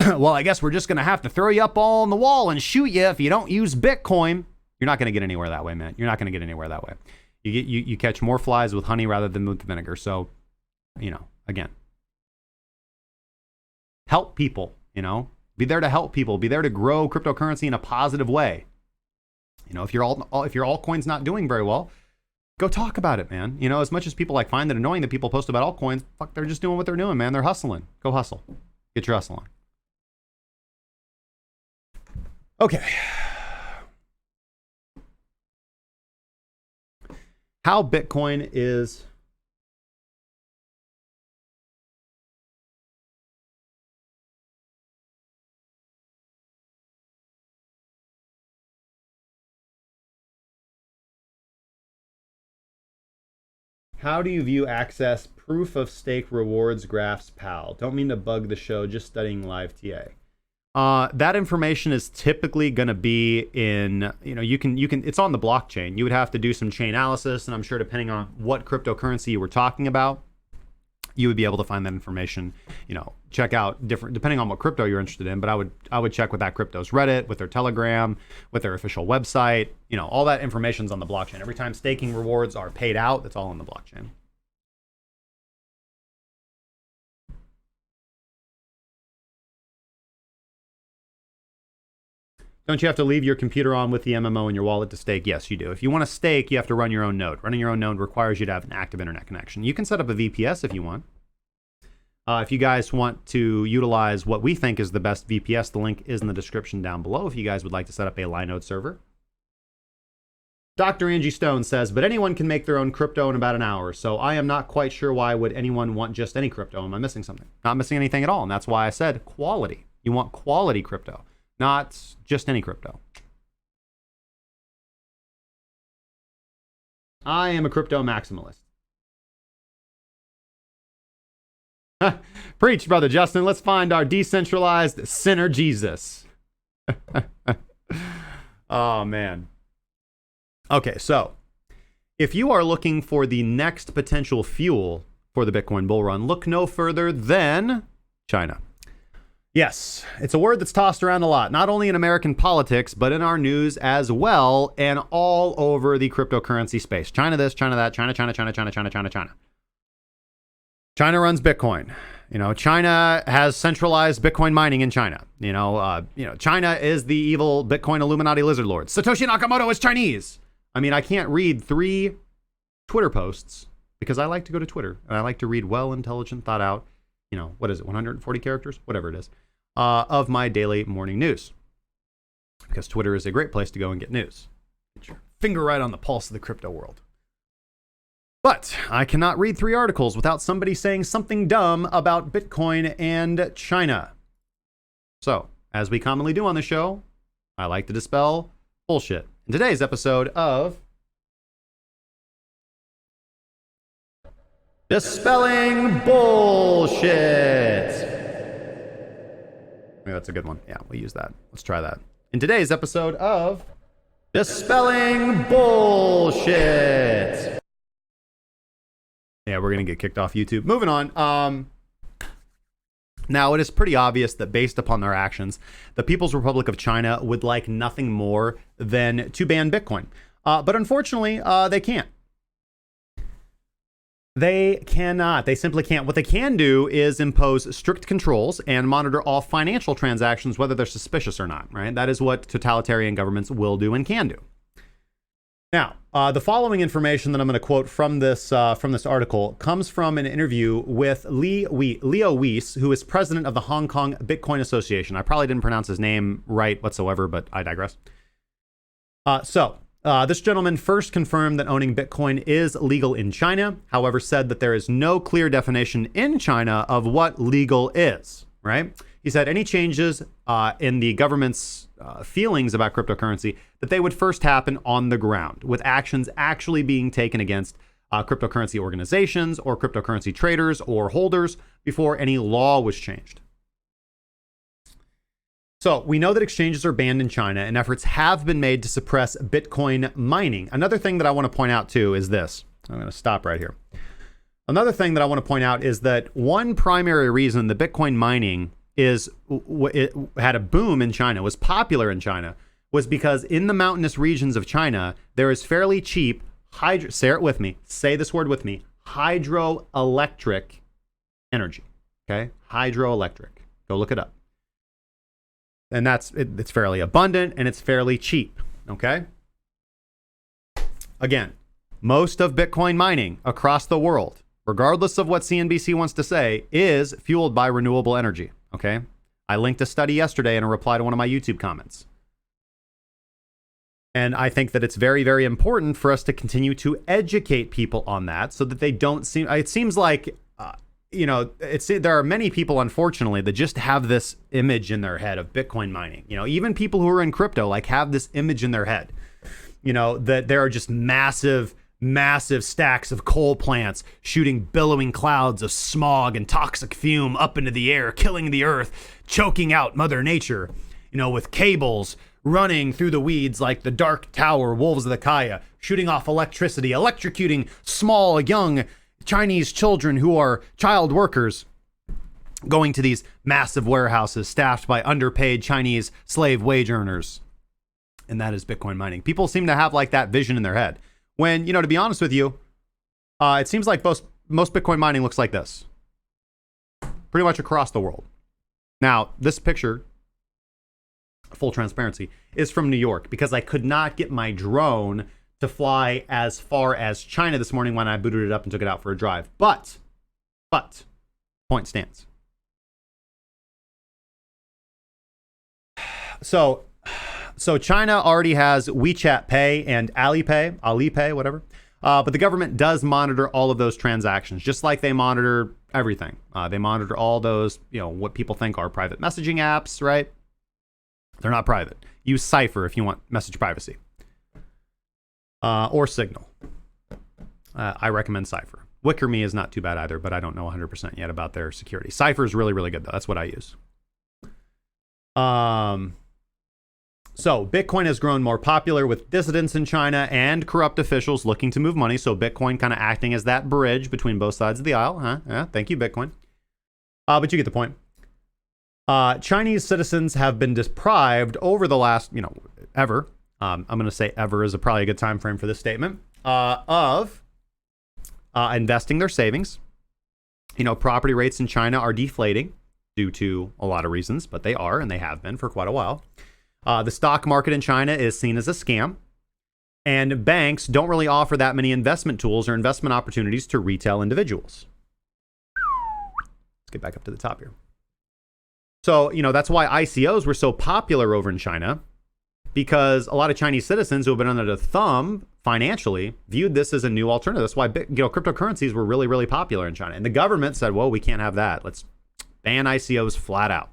[SPEAKER 1] well, I guess we're just going to have to throw you up on the wall and shoot you if you don't use Bitcoin. You're not going to get anywhere that way, man. You're not going to get anywhere that way. You catch more flies with honey rather than with vinegar. So, you know, again, help people, you know, be there to help people, be there to grow cryptocurrency in a positive way. You know, if your altcoin's not doing very well, go talk about it, man. You know, as much as people like find it annoying that people post about altcoins, fuck, they're just doing what they're doing, man. They're hustling. Go hustle. Get your hustle on. Okay. How Bitcoin is How do you view access proof of stake rewards graphs pal? Don't mean to bug the show, just studying live TA. That information is typically going to be in, you know, you can, it's on the blockchain. You would have to do some chain analysis, and I'm sure depending on what cryptocurrency you were talking about, you would be able to find that information, you know, check out different, depending on what crypto you're interested in, but I would check with that crypto's Reddit, with their Telegram, with their official website, you know, all that information's on the blockchain. Every time staking rewards are paid out, that's all on the blockchain. Don't you have to leave your computer on with the MMO in your wallet to stake? Yes, you do. If you want to stake, you have to run your own node. Running your own node requires you to have an active internet connection. You can set up a VPS if you want. If you guys want to utilize what we think is the best VPS, the link is in the description down below if you guys would like to set up a Linode server. Dr. Angie Stone says, but anyone can make their own crypto in about an hour, so I am not quite sure why would anyone want just any crypto. Am I missing something? Not missing anything at all, and that's why I said quality. You want quality crypto, not just any crypto. I am a crypto maximalist. Preach, Brother Justin. Let's find our decentralized sinner Jesus. Oh, man. Okay, so if you are looking for the next potential fuel for the Bitcoin bull run, look no further than China. Yes, it's a word that's tossed around a lot, not only in American politics, but in our news as well, and all over the cryptocurrency space. China this, China that, China. China runs Bitcoin. China has centralized Bitcoin mining in China. China is the evil Bitcoin Illuminati lizard lord. Satoshi Nakamoto is Chinese. I can't read 3 Twitter posts because I like to go to Twitter and I like to read well, intelligent, thought out, what is it, 140 characters, whatever it is, of my daily morning news. Because Twitter is a great place to go and get news. Get your finger right on the pulse of the crypto world. But I cannot read 3 articles without somebody saying something dumb about Bitcoin and China. So, as we commonly do on the show, I like to dispel bullshit. In today's episode of Dispelling Bullshit. Maybe that's a good one. Yeah, we'll use that. Let's try that. In today's episode of Dispelling Bullshit. Yeah, we're going to get kicked off YouTube. Moving on. Now, it is pretty obvious that based upon their actions, the People's Republic of China would like nothing more than to ban Bitcoin. But unfortunately, they can't. They cannot. They simply can't. What they can do is impose strict controls and monitor all financial transactions, whether they're suspicious or not, right? That is what totalitarian governments will do and can do. Now, the following information that I'm going to quote from this article comes from an interview with Leo Weiss, who is president of the Hong Kong Bitcoin Association. I probably didn't pronounce his name right whatsoever, but I digress. This gentleman first confirmed that owning Bitcoin is legal in China, however, said that there is no clear definition in China of what legal is, right? He said any changes in the government's feelings about cryptocurrency, that they would first happen on the ground, with actions actually being taken against cryptocurrency organizations or cryptocurrency traders or holders before any law was changed. So we know that exchanges are banned in China and efforts have been made to suppress Bitcoin mining. Another thing that I want to point out too is this. I'm going to stop right here. Another thing that I want to point out is that one primary reason the Bitcoin mining it had a boom in China, was popular in China, was because in the mountainous regions of China, there is fairly cheap, say it with me, say this word with me, hydroelectric energy, okay? Hydroelectric. Go look it up. And it's fairly abundant and it's fairly cheap, okay? Again, most of Bitcoin mining across the world, regardless of what CNBC wants to say, is fueled by renewable energy. Okay, I linked a study yesterday in a reply to one of my YouTube comments. And I think that it's very, very important for us to continue to educate people on that so that they don't seem, it seems like, there are many people, unfortunately, that just have this image in their head of Bitcoin mining. Even people who are in crypto, have this image in their head, that there are just massive stacks of coal plants shooting billowing clouds of smog and toxic fume up into the air, killing the earth, choking out Mother Nature, with cables running through the weeds like the Dark Tower, Wolves of the Kaya, shooting off electricity, electrocuting small, young Chinese children who are child workers, going to these massive warehouses staffed by underpaid Chinese slave wage earners. And that is Bitcoin mining. People seem to have that vision in their head. When, to be honest with you, it seems like most Bitcoin mining looks like this. Pretty much across the world. Now, this picture full transparency, is from New York because I could not get my drone to fly as far as China this morning when I booted it up and took it out for a drive. But, point stands. So China already has WeChat Pay and Alipay, whatever. But the government does monitor all of those transactions, just like they monitor everything. They monitor all those, what people think are private messaging apps, right? They're not private. Use Cypher if you want message privacy. Or Signal. I recommend Cypher. WickerMe is not too bad either, but I don't know 100% yet about their security. Cypher is really, really good, though. That's what I use. So Bitcoin has grown more popular with dissidents in China and corrupt officials looking to move money. So Bitcoin kind of acting as that bridge between both sides of the aisle. Huh? Yeah, thank you, Bitcoin. But you get the point. Chinese citizens have been deprived over the last, ever. I'm going to say ever is probably a good time frame for this statement. Of investing their savings. Property rates in China are deflating due to a lot of reasons, but they are, and they have been for quite a while. The stock market in China is seen as a scam, and banks don't really offer that many investment tools or investment opportunities to retail individuals. Let's get back up to the top here. So, that's why ICOs were so popular over in China, because a lot of Chinese citizens who have been under the thumb financially viewed this as a new alternative. That's why cryptocurrencies were really, really popular in China. And the government said, well, we can't have that. Let's ban ICOs flat out.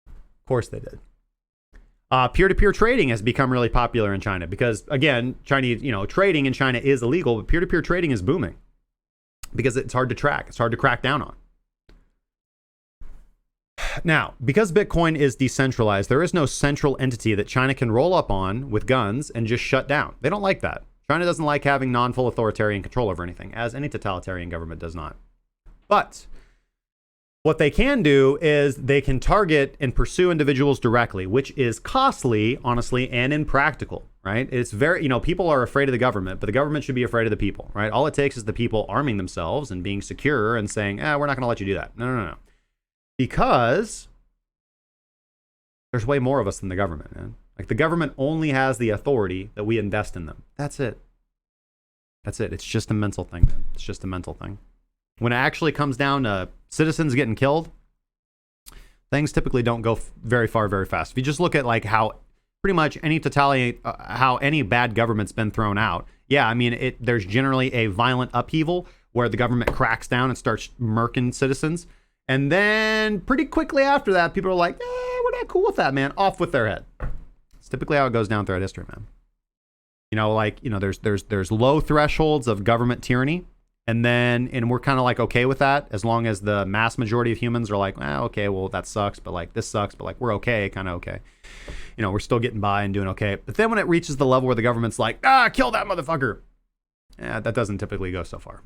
[SPEAKER 1] Of course they did. Peer-to-peer trading has become really popular in China because, again, Chinese, trading in China is illegal, but peer-to-peer trading is booming because it's hard to track. It's hard to crack down on. Now, because Bitcoin is decentralized, there is no central entity that China can roll up on with guns and just shut down. They don't like that. China doesn't like having non-full authoritarian control over anything, as any totalitarian government does not. But what they can do is they can target and pursue individuals directly, which is costly, honestly, and impractical, right? It's very, people are afraid of the government, but the government should be afraid of the people, right? All it takes is the people arming themselves and being secure and saying, we're not going to let you do that. No. Because there's way more of us than the government, man. Like, the government only has the authority that we invest in them. That's it. It's just a mental thing, man. It's just a mental thing. When it actually comes down to citizens getting killed, things typically don't go very far, very fast. If you just look at how pretty much any how any bad government's been thrown out, there's generally a violent upheaval where the government cracks down and starts murking citizens. And then pretty quickly after that, people are like, we're not cool with that, man. Off with their head. It's typically how it goes down throughout history, man. There's low thresholds of government tyranny. And we're kind of okay with that as long as the mass majority of humans are like, okay, well, that sucks, but this sucks, but we're okay, kind of okay. We're still getting by and doing okay. But then when it reaches the level where the government's like, kill that motherfucker. That doesn't typically go so far.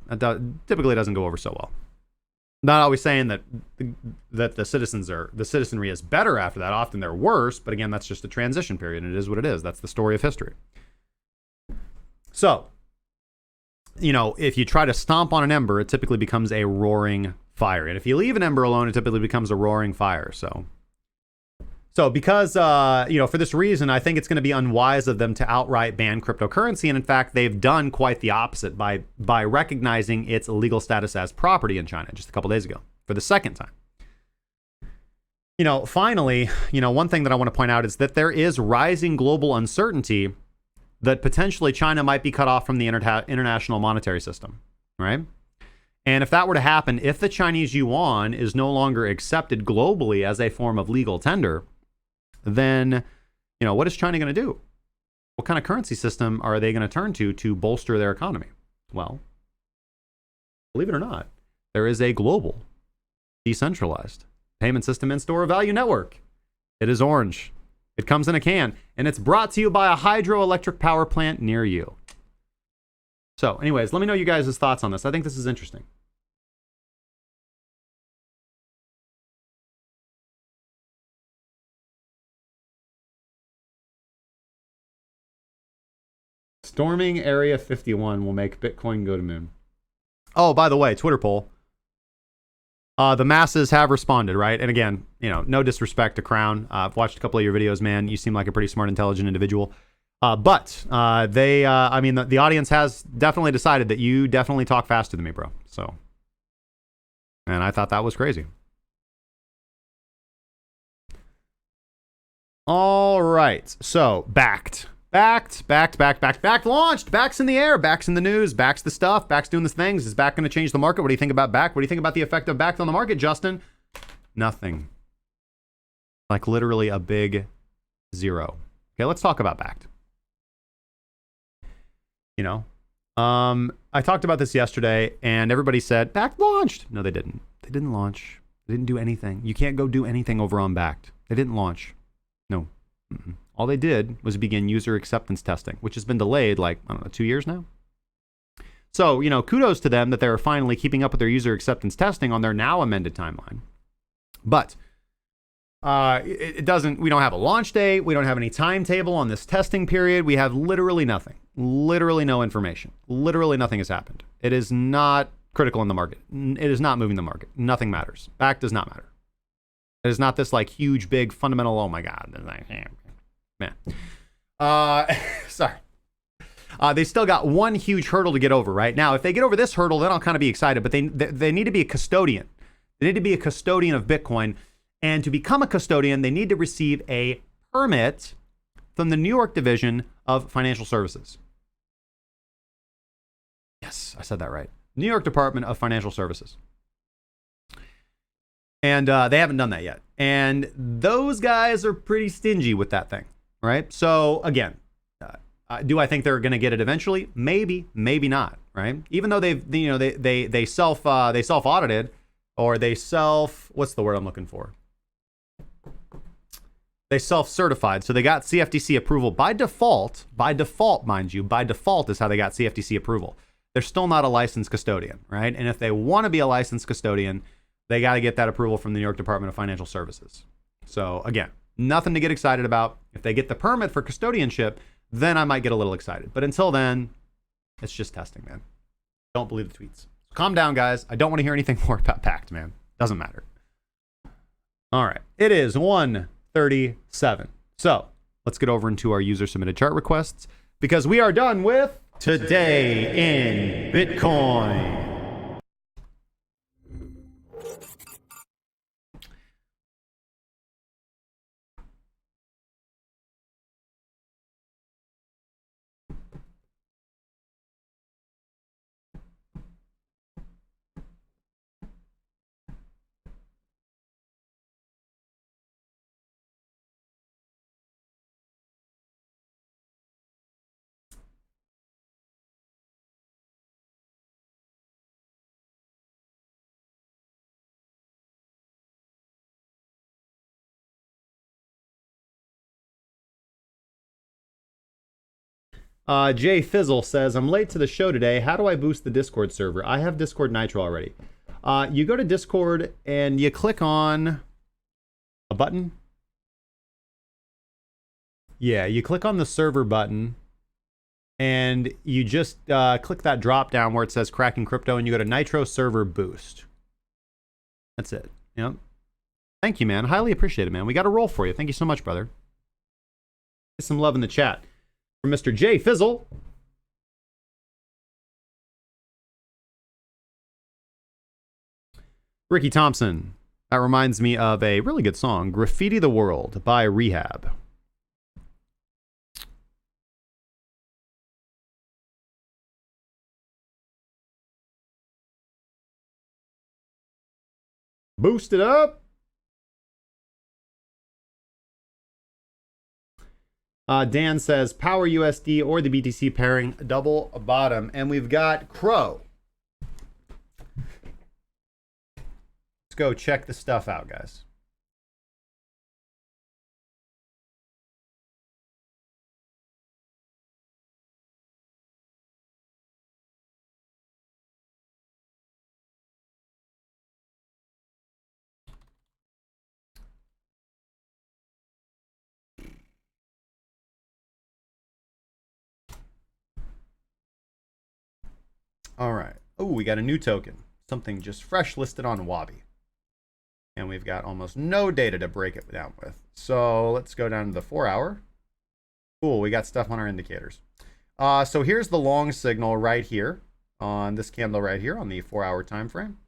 [SPEAKER 1] Typically doesn't go over so well. Not always saying that the citizenry is better after that. Often they're worse, but again, that's just a transition period, and it is what it is. That's the story of history. So, if you try to stomp on an ember, it typically becomes a roaring fire. And if you leave an ember alone, it typically becomes a roaring fire. So because, for this reason, I think it's going to be unwise of them to outright ban cryptocurrency. And in fact, they've done quite the opposite by recognizing its legal status as property in China just a couple days ago for the second time. Finally, one thing that I want to point out is that there is rising global uncertainty that potentially China might be cut off from the international monetary system, right? And if that were to happen, if the Chinese yuan is no longer accepted globally as a form of legal tender, then, what is China going to do? What kind of currency system are they going to turn to bolster their economy? Well, believe it or not, there is a global, decentralized payment system and store of value network. It is orange. It comes in a can, and it's brought to you by a hydroelectric power plant near you. So, anyways, let me know you guys' thoughts on this. I think this is interesting. Storming Area 51 will make Bitcoin go to moon. Oh, by the way, Twitter poll. The masses have responded, right? And again, no disrespect to Crown. I've watched a couple of your videos, man. You seem like a pretty smart, intelligent individual. But the audience has definitely decided that you definitely talk faster than me, bro. So, and I thought that was crazy. All right. So, Bakkt launched. Bakkt's in the air. Bakkt's in the news. Bakkt's the stuff. Bakkt's doing the things. Is Bakkt going to change the market? What do you think about Bakkt? What do you think about the effect of Bakkt on the market, Justin? Nothing. Like literally a big zero. Okay, let's talk about Bakkt. I talked about this yesterday, and everybody said, Bakkt launched. No, they didn't. They didn't launch. They didn't do anything. You can't go do anything over on Bakkt. They didn't launch. No. Mm-mm. All they did was begin user acceptance testing, which has been delayed like, 2 years now. So, kudos to them that they're finally keeping up with their user acceptance testing on their now amended timeline. But we don't have a launch date. We don't have any timetable on this testing period. We have literally nothing. Literally no information. Literally nothing has happened. It is not critical in the market. It is not moving the market. Nothing matters. Bakkt does not matter. It is not this like huge, big, fundamental, oh my God. Man. Sorry. They still got one huge hurdle to get over, right? Now, if they get over this hurdle, then I'll kind of be excited. But they need to be a custodian. They need to be a custodian of Bitcoin. And to become a custodian, they need to receive a permit from the New York Division of Financial Services. Yes, I said that right. New York Department of Financial Services. And they haven't done that yet. And those guys are pretty stingy with that thing, right? So again, do I think they're going to get it eventually? Maybe, maybe not, right? Even though they self audited, or what's the word I'm looking for? They self-certified, so they got CFTC approval by default, mind you, by default is how they got CFTC approval. They're still not a licensed custodian, right? And if they want to be a licensed custodian, they got to get that approval from the New York Department of Financial Services. So again, nothing to get excited about. If they get the permit for custodianship, then I might get a little excited. But until then, it's just testing, man. Don't believe the tweets. So calm down, guys. I don't want to hear anything more about Bakkt, man. Doesn't matter. All right. It is 1:37. So let's get over into our user submitted chart requests, because we are done with Today in Bitcoin. Jay Fizzle says, I'm late to the show today. How do I boost the Discord server? I have Discord Nitro already. You go to Discord and you click on a button. Yeah, you click on the server button and you just click that drop down where it says Cracking Crypto, and you go to Nitro Server Boost. That's it. Yep. Thank you, man. Highly appreciate it, man. We got a roll for you. Thank you so much, brother. Get some love in the chat from Mr. J Fizzle. Ricky Thompson. That reminds me of a really good song, Graffiti the World by Rehab. Boost it up. Dan says Power USD or the BTC pairing double bottom. And we've got Crow. Let's go check the stuff out, guys. All right. Oh, we got a new token. Something just fresh listed on Wabi. And we've got almost no data to break it down with. So let's go down to the 4 hour. Cool, we got stuff on our indicators. So here's the long signal right here on this candle right here on the 4 hour time frame.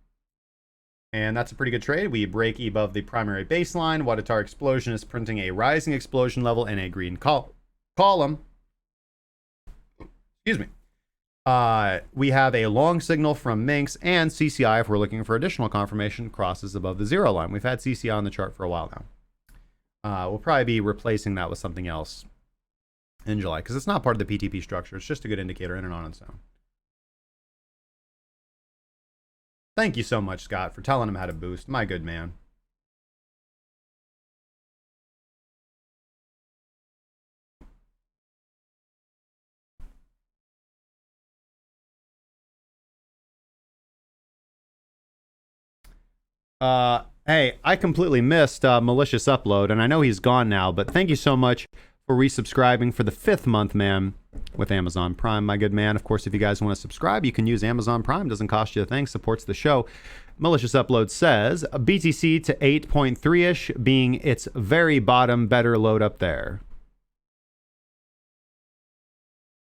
[SPEAKER 1] And that's a pretty good trade. We break above the primary baseline. Wadatar explosion is printing a rising explosion level in a green column. Excuse me. We have a long signal from Mynx, and CCI, if we're looking for additional confirmation, crosses above the 0 line. We've had CCI on the chart for a while now. We'll probably be replacing that with something else in July, because it's not part of the PTP structure. It's just a good indicator in and on its own. Thank you so much, Scott, for telling him how to boost. My good man. Hey, I completely missed Malicious upload, and I know he's gone now, but thank you so much for resubscribing for the 5th month, man, with Amazon Prime, my good man. Of course, if you guys want to subscribe, you can use Amazon Prime. Doesn't cost you a thing, supports the show. Malicious upload says, BTC to 8.3-ish being its very bottom, better load up there.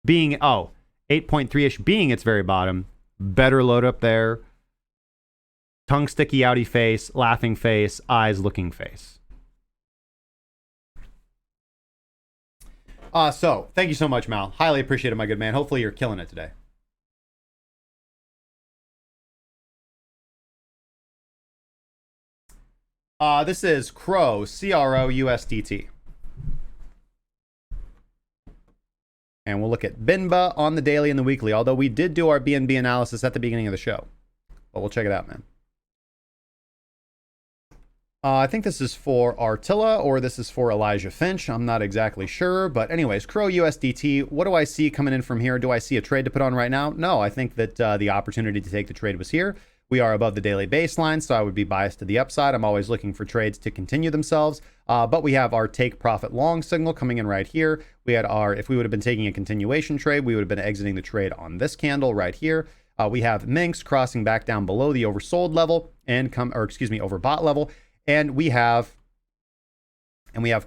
[SPEAKER 1] Being, 8.3-ish being its very bottom, better load up there. Tongue sticky outy face, laughing face, eyes looking face. So thank you so much, Mal. Highly appreciate it, my good man. Hopefully you're killing it today. This is CRO USDT. And we'll look at BNB on the daily and the weekly, although we did do our BNB analysis at the beginning of the show. But we'll check it out, man. I think this is for Artilla, or this is for Elijah Finch. I'm not exactly sure. But anyways, CRO USDT, what do I see coming in from here? Do I see a trade to put on right now? No, I think that the opportunity to take the trade was here. We are above the daily baseline, so I would be biased to the upside. I'm always looking for trades to continue themselves. But we have our take profit long signal coming in right here. We had our, if we would have been taking a continuation trade, we would have been exiting the trade on this candle right here. We have Mynx crossing back down below the oversold level and overbought level. And we have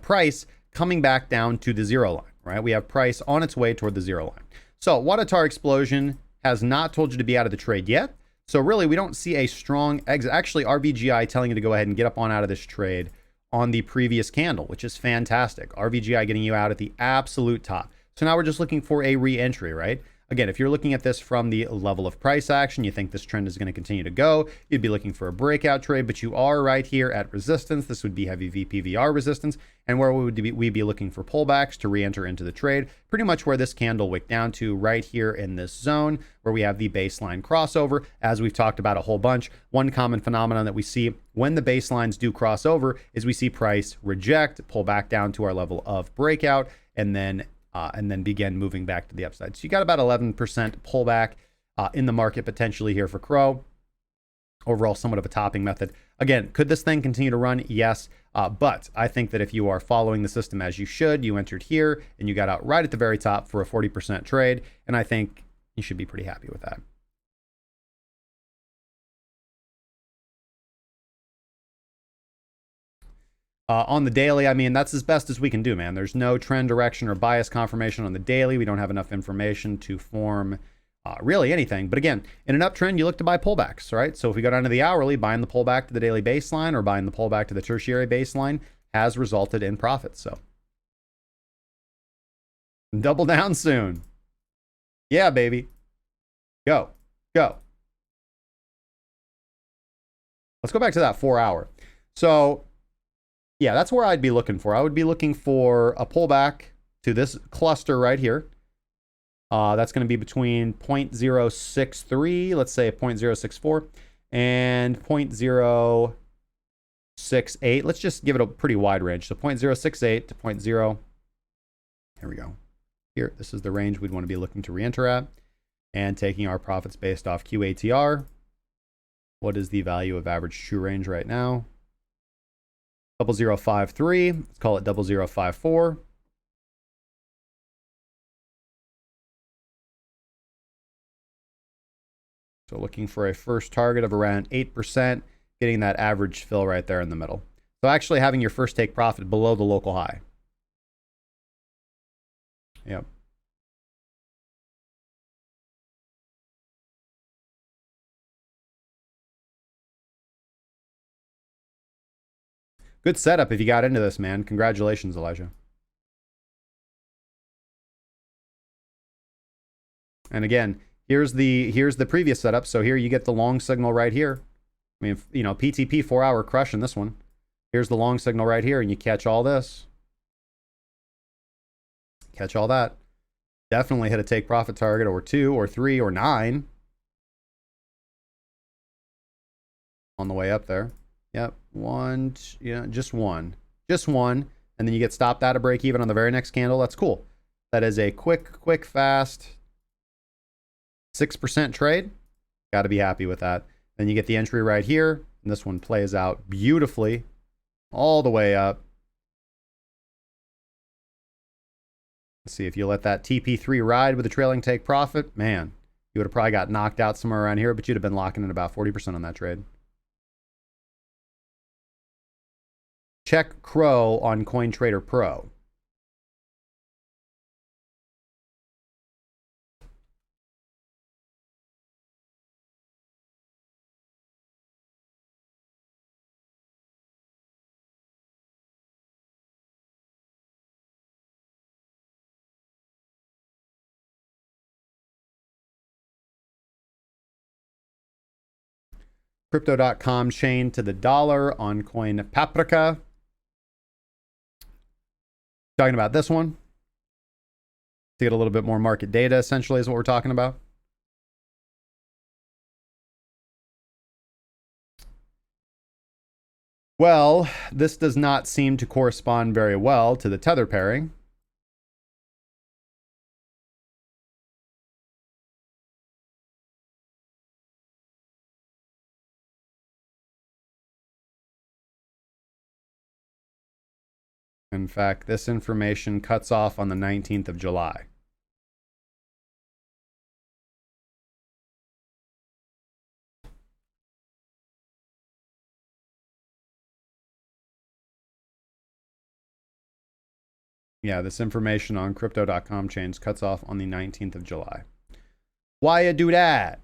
[SPEAKER 1] price coming back down to the 0 line, right? We have price on its way toward the 0 line. So Wadatar explosion has not told you to be out of the trade yet. So really, we don't see a strong exit. Actually, RVGI telling you to go ahead and get up on out of this trade on the previous candle, which is fantastic. RVGI getting you out at the absolute top. So now we're just looking for a re-entry, right? Again, if you're looking at this from the level of price action, you think this trend is going to continue to go, you'd be looking for a breakout trade, but you are right here at resistance. This would be heavy VPVR resistance, and where would we be looking for pullbacks to re-enter into the trade? Pretty much where this candle wicked down to, right here in this zone, where we have the baseline crossover. As we've talked about a whole bunch, one common phenomenon that we see when the baselines do cross over is we see price reject, pull back down to our level of breakout, and then begin moving back to the upside. So you got about 11% pullback in the market potentially here for CRO. Overall, somewhat of a topping method. Again, could this thing continue to run? Yes. But I think that if you are following the system as you should, you entered here and you got out right at the very top for a 40% trade. And I think you should be pretty happy with that. On the daily, I mean, that's as best as we can do, man. There's no trend direction or bias confirmation on the daily. We don't have enough information to form really anything. But again, in an uptrend, you look to buy pullbacks, right? So if we go down to the hourly, buying the pullback to the daily baseline or buying the pullback to the tertiary baseline has resulted in profits. So double down soon. Yeah, baby. Go. Let's go back to that 4 hour. So yeah, that's where I'd be looking for. I would be looking for a pullback to this cluster right here. That's going to be between 0.063, let's say 0.064, and 0.068. Let's just give it a pretty wide range. So 0.068 to 0.0. Here we go. Here, this is the range we'd want to be looking to re-enter at. And taking our profits based off QATR. What is the value of average true range right now? 0053, let's call it 0054. So looking for a first target of around 8%, getting that average fill right there in the middle. So actually having your first take profit below the local high. Yep. Good setup if you got into this, man. Congratulations, Elijah. And again, here's the previous setup. So here you get the long signal right here. I mean, you know, PTP 4-hour crush in this one. Here's the long signal right here, and you catch all this. Catch all that. Definitely hit a take profit target or 2 or 3 or 9 on the way up there. Yep, one, yeah, just one, and then you get stopped at a break even on the very next candle. That's cool. That is a quick, fast 6% trade. Got to be happy with that. Then you get the entry right here, and this one plays out beautifully all the way up. Let's see if you let that TP3 ride with a trailing take profit, man, you would have probably got knocked out somewhere around here, but you'd have been locking in about 40% on that trade. Check CRO on CoinTrader Pro. Crypto.com chain to the dollar on Coin Paprika. Talking about this one. To get a little bit more market data, essentially, is what we're talking about. Well, this does not seem to correspond very well to the tether pairing. In fact, this information cuts off on the 19th of July. Yeah, this information on crypto.com chains cuts off on the 19th of July. Why you do that?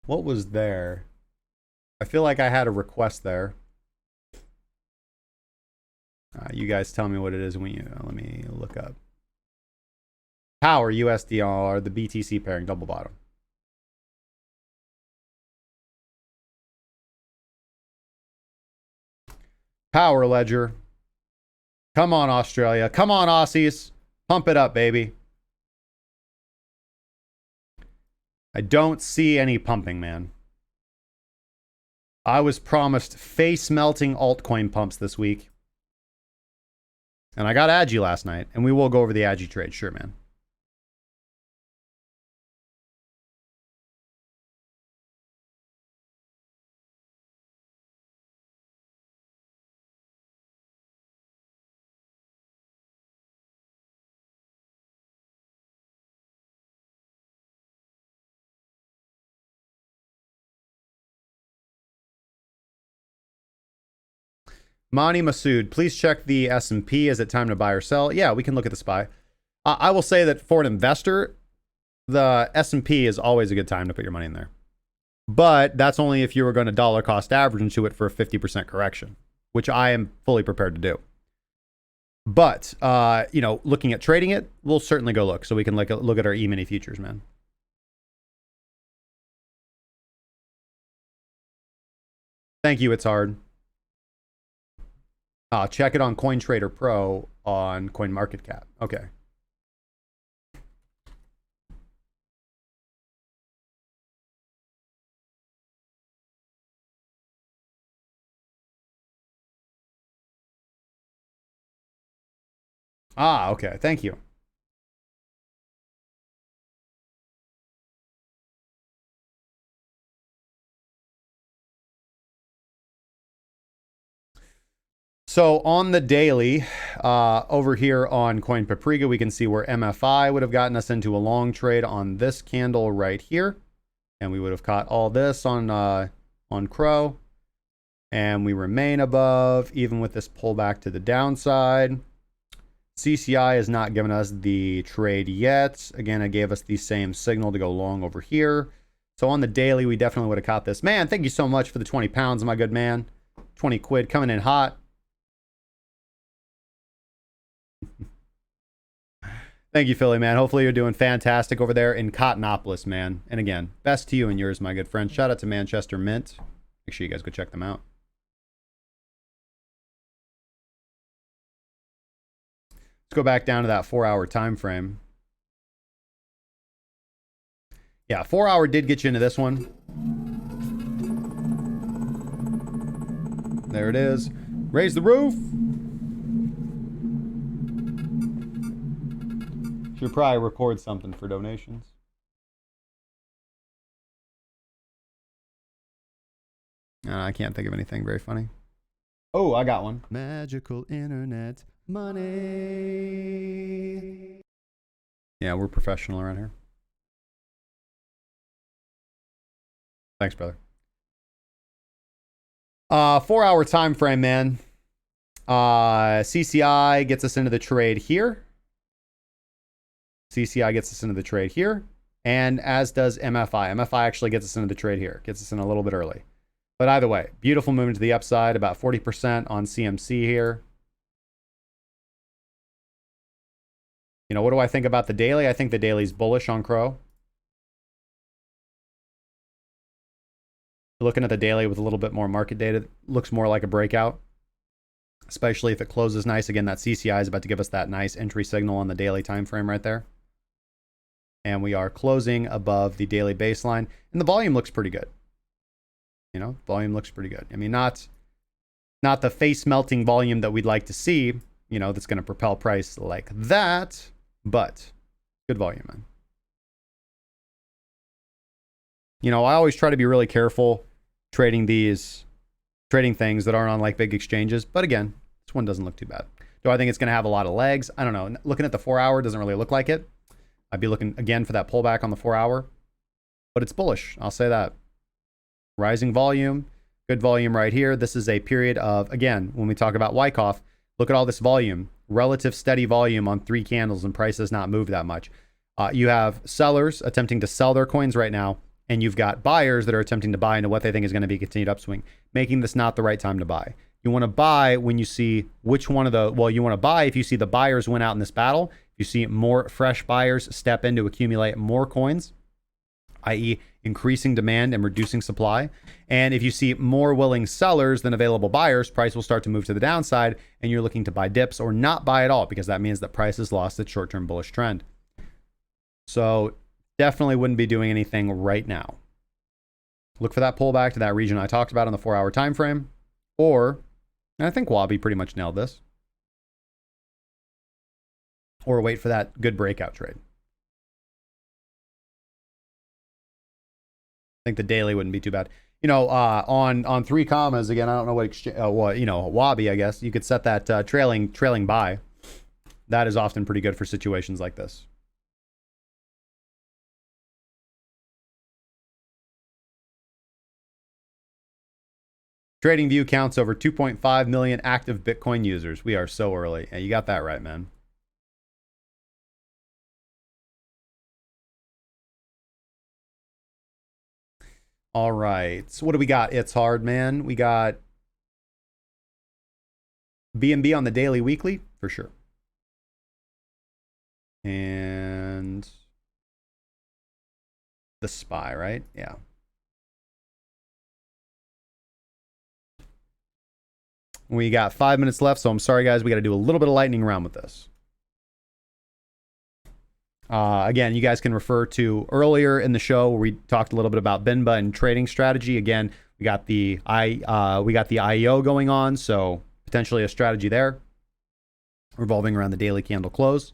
[SPEAKER 1] What was there? I feel like I had a request there. You guys tell me what it is when you, let me look up. Power USDR, the BTC pairing, double bottom. Power ledger. Come on, Australia. Come on, Aussies. Pump it up, baby. I don't see any pumping, man. I was promised face-melting altcoin pumps this week. And I got Agi last night, and we will go over the Agi trade. Sure, man. Mani Masood, please check the S&P. Is it time to buy or sell? Yeah, we can look at the SPY. I will say that for an investor, the S&P is always a good time to put your money in there. But that's only if you were going to dollar cost average into it for a 50% correction, which I am fully prepared to do. But, you know, looking at trading it, we'll certainly go look. So we can look at our E-mini futures, man. Thank you, it's hard. Check it on CoinTrader Pro on CoinMarketCap. Okay. Okay. Thank you. So on the daily, over here on Coin Paprika, we can see where MFI would have gotten us into a long trade on this candle right here. And we would have caught all this on CRO. And we remain above, even with this pullback to the downside. CCI has not given us the trade yet. Again, it gave us the same signal to go long over here. So on the daily, we definitely would have caught this. Man, thank you so much for the 20 pounds, my good man. 20 quid coming in hot. Thank you, Philly, man. Hopefully you're doing fantastic over there in Cottonopolis, man. And again, best to you and yours, my good friend. Shout out to Manchester Mint. Make sure you guys go check them out. Let's go back down to that 4-hour time frame. Yeah, 4-hour did get you into this one. There it is. Raise the roof. Should probably record something for donations. I can't think of anything very funny. Oh, I got one. Magical internet money. Yeah, we're professional around here. Thanks, brother. 4-hour time frame, man. CCI gets us into the trade here. CCI gets us into the trade here. And as does MFI. MFI actually gets us into the trade here. Gets us in a little bit early. But either way, beautiful movement to the upside. About 40% on CMC here. You know, what do I think about the daily? I think the daily's bullish on CRO. Looking at the daily with a little bit more market data, looks more like a breakout. Especially if it closes nice. Again, that CCI is about to give us that nice entry signal on the daily time frame right there. And we are closing above the daily baseline. And the volume looks pretty good. You know, volume looks pretty good. I mean, not the face melting volume that we'd like to see, you know, that's going to propel price like that, but good volume, man. You know, I always try to be really careful trading things that aren't on like big exchanges. But again, this one doesn't look too bad. Do I think it's going to have a lot of legs? I don't know. Looking at the 4-hour doesn't really look like it. I'd be looking again for that pullback on the 4-hour, but it's bullish. I'll say that. Rising volume, good volume right here. This is a period of, again, when we talk about Wyckoff, look at all this volume, relative steady volume on 3 candles, and price has not moved that much. You have sellers attempting to sell their coins right now, and you've got buyers that are attempting to buy into what they think is going to be a continued upswing, making this not the right time to buy. You want to buy when you see which one of the, well, you want to buy if you see the buyers win out in this battle. If you see more fresh buyers step in to accumulate more coins, i.e. increasing demand and reducing supply. And if you see more willing sellers than available buyers, price will start to move to the downside, and you're looking to buy dips or not buy at all, because that means that price has lost its short-term bullish trend. So definitely wouldn't be doing anything right now. Look for that pullback to that region I talked about on the 4-hour time frame, or, and I think Wabi pretty much nailed this, or wait for that good breakout trade. I think the daily wouldn't be too bad. You know, on 3 commas, again, I don't know what you know, Wabi, I guess. You could set that trailing buy. That is often pretty good for situations like this. TradingView counts over 2.5 million active Bitcoin users. We are so early. Yeah, you got that right, man. All right. So what do we got? It's hard, man. We got BNB on the daily, weekly, for sure. And the SPY, right? Yeah. We got 5 minutes left, so I'm sorry, guys. We got to do a little bit of lightning round with this. Again, you guys can refer to earlier in the show where we talked a little bit about BNB and trading strategy. Again, we got the IEO going on, so potentially a strategy there revolving around the daily candle close.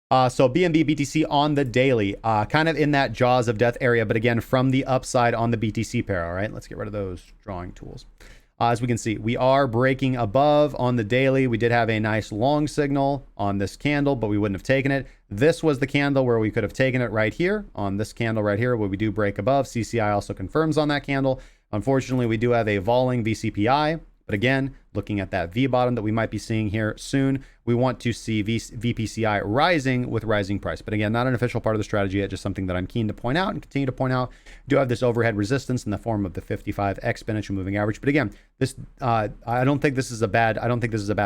[SPEAKER 1] So BNB BTC on the daily, kind of in that jaws of death area, but again from the upside on the BTC pair. All right, let's get rid of those drawing tools. As we can see, we are breaking above on the daily. We did have a nice long signal on this candle, but we wouldn't have taken it. This was the candle where we could have taken it right here on this candle right here, where we do break above. CCI also confirms on that candle. Unfortunately, we do have a voling VCPI. But again, looking at that V bottom that we might be seeing here soon, we want to see VPCI rising with rising price. But again, not an official part of the strategy yet, just something that I'm keen to point out and continue to point out. Do have this overhead resistance in the form of the 55 exponential moving average. But again, this I don't think this is a bad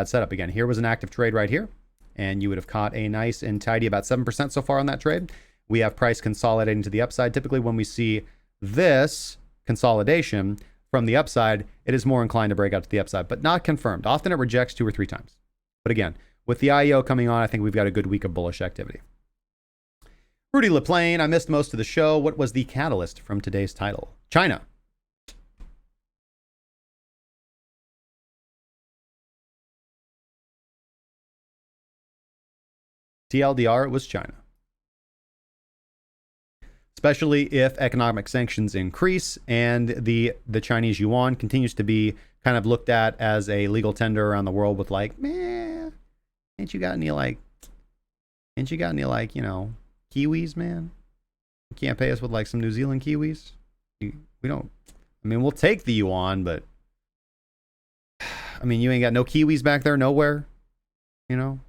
[SPEAKER 1] setup. Again, here was an active trade right here, and you would have caught a nice and tidy about 7% so far on that trade. We have price consolidating to the upside. Typically, when we see this consolidation from the upside, it is more inclined to break out to the upside, but not confirmed. Often it rejects 2 or 3 times. But again, with the IEO coming on, I think we've got a good week of bullish activity. Rudy LaPlane, I missed most of the show. What was the catalyst from today's title? China. TLDR, it was China. Especially if economic sanctions increase and the Chinese yuan continues to be kind of looked at as a legal tender around the world with like, man, ain't you got any like, you know, Kiwis, man? You can't pay us with like some New Zealand Kiwis? We don't, I mean, we'll take the yuan, but I mean, you ain't got no Kiwis back there nowhere, you know?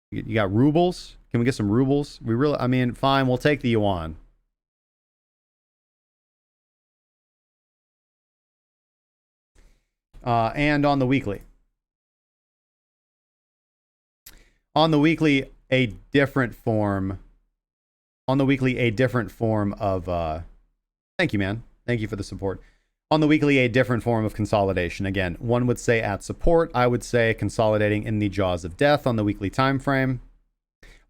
[SPEAKER 1] You got rubles? Can we get some rubles? I mean, fine, we'll take the yuan. And on the weekly. On the weekly, a different form of, thank you, man. Thank you for the support. On the weekly, a different form of consolidation. Again, one would say at support. I would say consolidating in the jaws of death on the weekly time frame.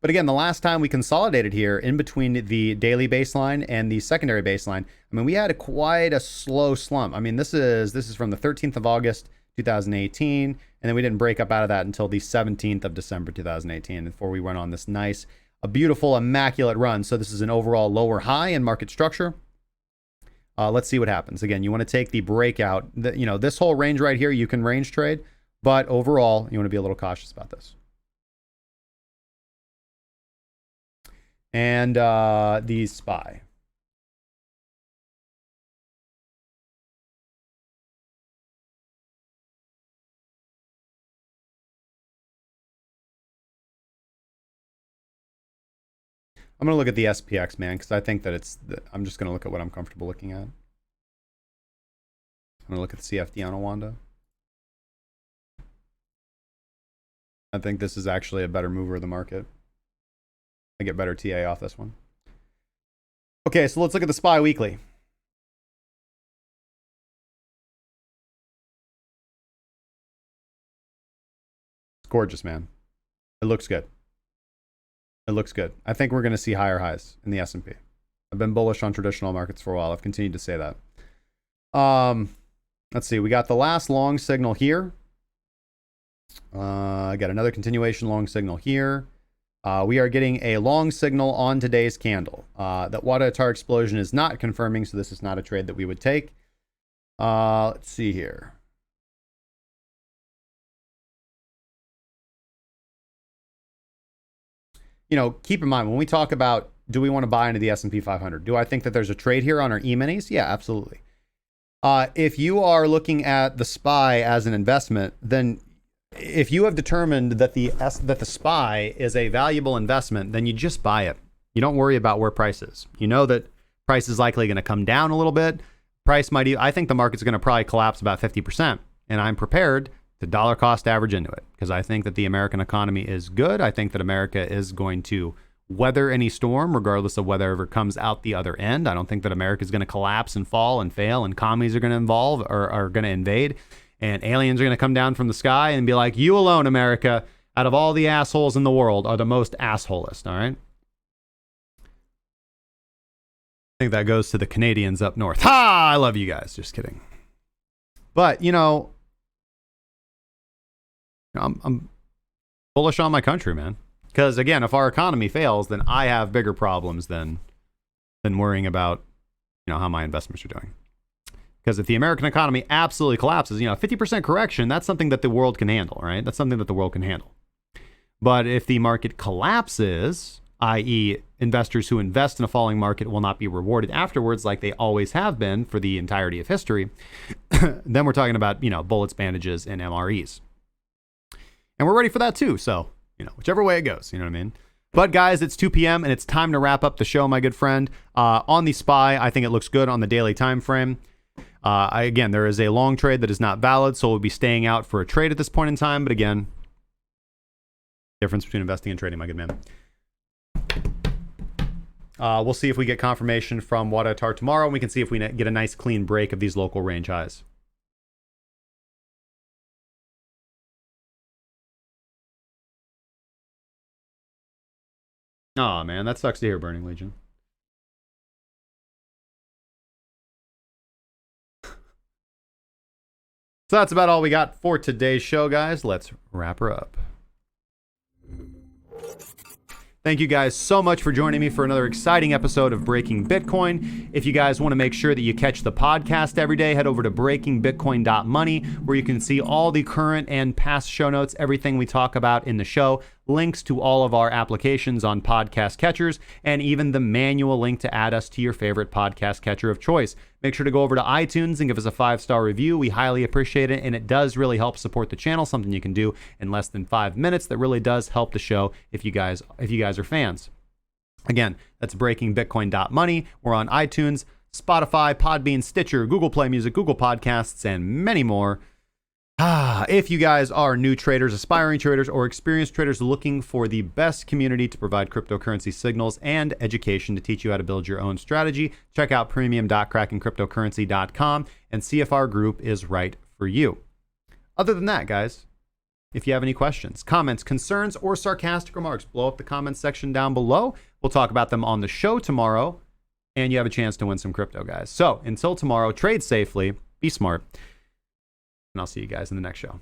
[SPEAKER 1] But again, the last time we consolidated here in between the daily baseline and the secondary baseline, I mean, we had quite a slow slump. I mean, this is from the 13th of August, 2018, and then we didn't break up out of that until the 17th of December, 2018, before we went on this nice, a beautiful, immaculate run. So this is an overall lower high in market structure. Let's see what happens. Again, you want to take the breakout. You know, this whole range right here, you can range trade, but overall, you want to be a little cautious about this. And the SPY. I'm going to look at the SPX, man, because I think that I'm just going to look at what I'm comfortable looking at. I'm going to look at the CFD on a Wanda. I think this is actually a better mover of the market. I get better TA off this one. Okay, so let's look at the SPY weekly. It's gorgeous, man. It looks good. It looks good. I think we're going to see higher highs in the S&P. I've been bullish on traditional markets for a while. I've continued to say that. Let's see. We got the last long signal here. I got another continuation long signal here. We are getting a long signal on today's candle. That Wadatar explosion is not confirming, so this is not a trade that we would take. Let's see here. You know, keep in mind, when we talk about, do we want to buy into the S&P 500? Do I think that there's a trade here on our E-minis? Yeah, absolutely. If you are looking at the SPY as an investment, then if you have determined that the SPY is a valuable investment, then you just buy it. You don't worry about where price is. You know that price is likely going to come down a little bit. I think the market's going to probably collapse about 50%. And I'm prepared to dollar cost average into it because I think that the American economy is good. I think that America is going to weather any storm, regardless of whether it comes out the other end. I don't think that America is going to collapse and fall and fail and commies are going to are going to invade. And aliens are going to come down from the sky and be like, you alone, America, out of all the assholes in the world, are the most assholist, all right? I think that goes to the Canadians up north. Ha! I love you guys. Just kidding. But, you know, I'm bullish on my country, man. Because, again, if our economy fails, then I have bigger problems than worrying about, you know, how my investments are doing. Because if the American economy absolutely collapses, 50% correction, that's something that the world can handle, right? That's something that the world can handle. But if the market collapses, i.e. investors who invest in a falling market will not be rewarded afterwards like they always have been for the entirety of history, then we're talking about, bullets, bandages, and MREs. And we're ready for that too. So, whichever way it goes, you know what I mean? But guys, it's 2 p.m. and it's time to wrap up the show, my good friend. On the SPY, I think it looks good on the daily time frame. Again, there is a long trade that is not valid, so we'll be staying out for a trade at this point in time. But again, difference between investing and trading, my good man. We'll see if we get confirmation from Wadatar tomorrow, and we can see if we get a nice clean break of these local range highs. Oh man, that sucks to hear, Burning Legion. So that's about all we got for today's show, guys. Let's wrap her up. Thank you guys so much for joining me for another exciting episode of Breaking Bitcoin. If you guys want to make sure that you catch the podcast every day, head over to breakingbitcoin.money, where you can see all the current and past show notes, everything we talk about in the show, links to all of our applications on podcast catchers, and even the manual link to add us to your favorite podcast catcher of choice. Make sure to go over to iTunes and give us a 5-star review. We highly appreciate it, and it does really help support the channel, something you can do in less than 5 minutes that really does help the show if you guys are fans. Again, that's breakingbitcoin.money. We're on iTunes, Spotify, Podbean, Stitcher, Google Play Music, Google Podcasts, and many more. If you guys are new traders, aspiring traders, or experienced traders looking for the best community to provide cryptocurrency signals and education to teach you how to build your own strategy, check out premium.crackingcryptocurrency.com and see if our group is right for you. Other than that, guys, if you have any questions, comments, concerns, or sarcastic remarks, blow up the comments section down below. We'll talk about them on the show tomorrow, and you have a chance to win some crypto, guys. So until tomorrow, trade safely, be smart, and I'll see you guys in the next show.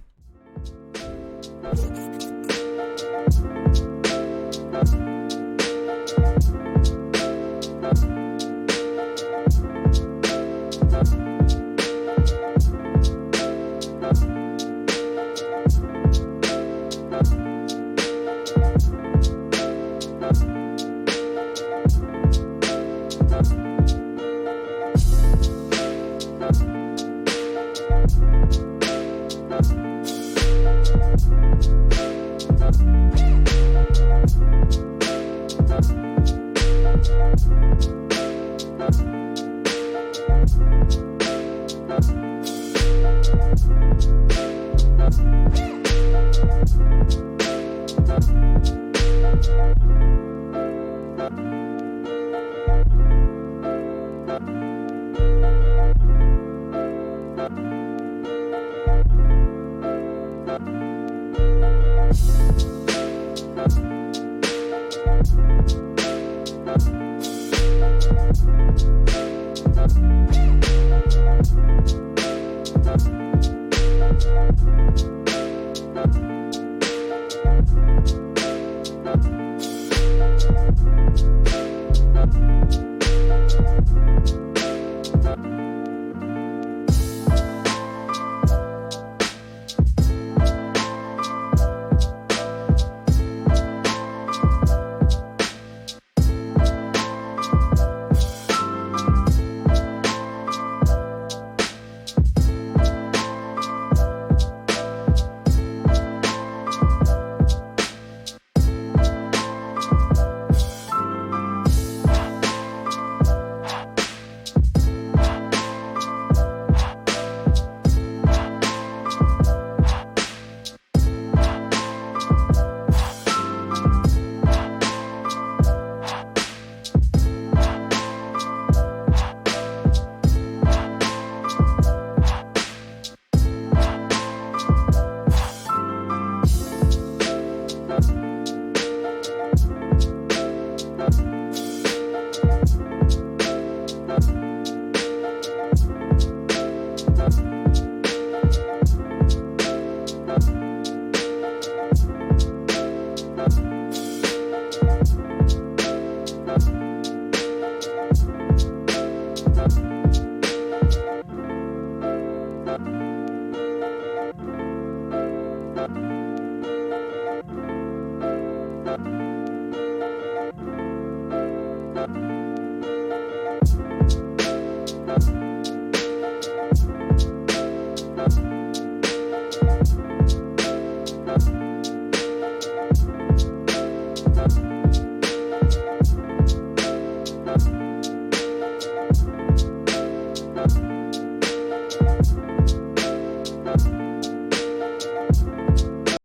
[SPEAKER 1] you.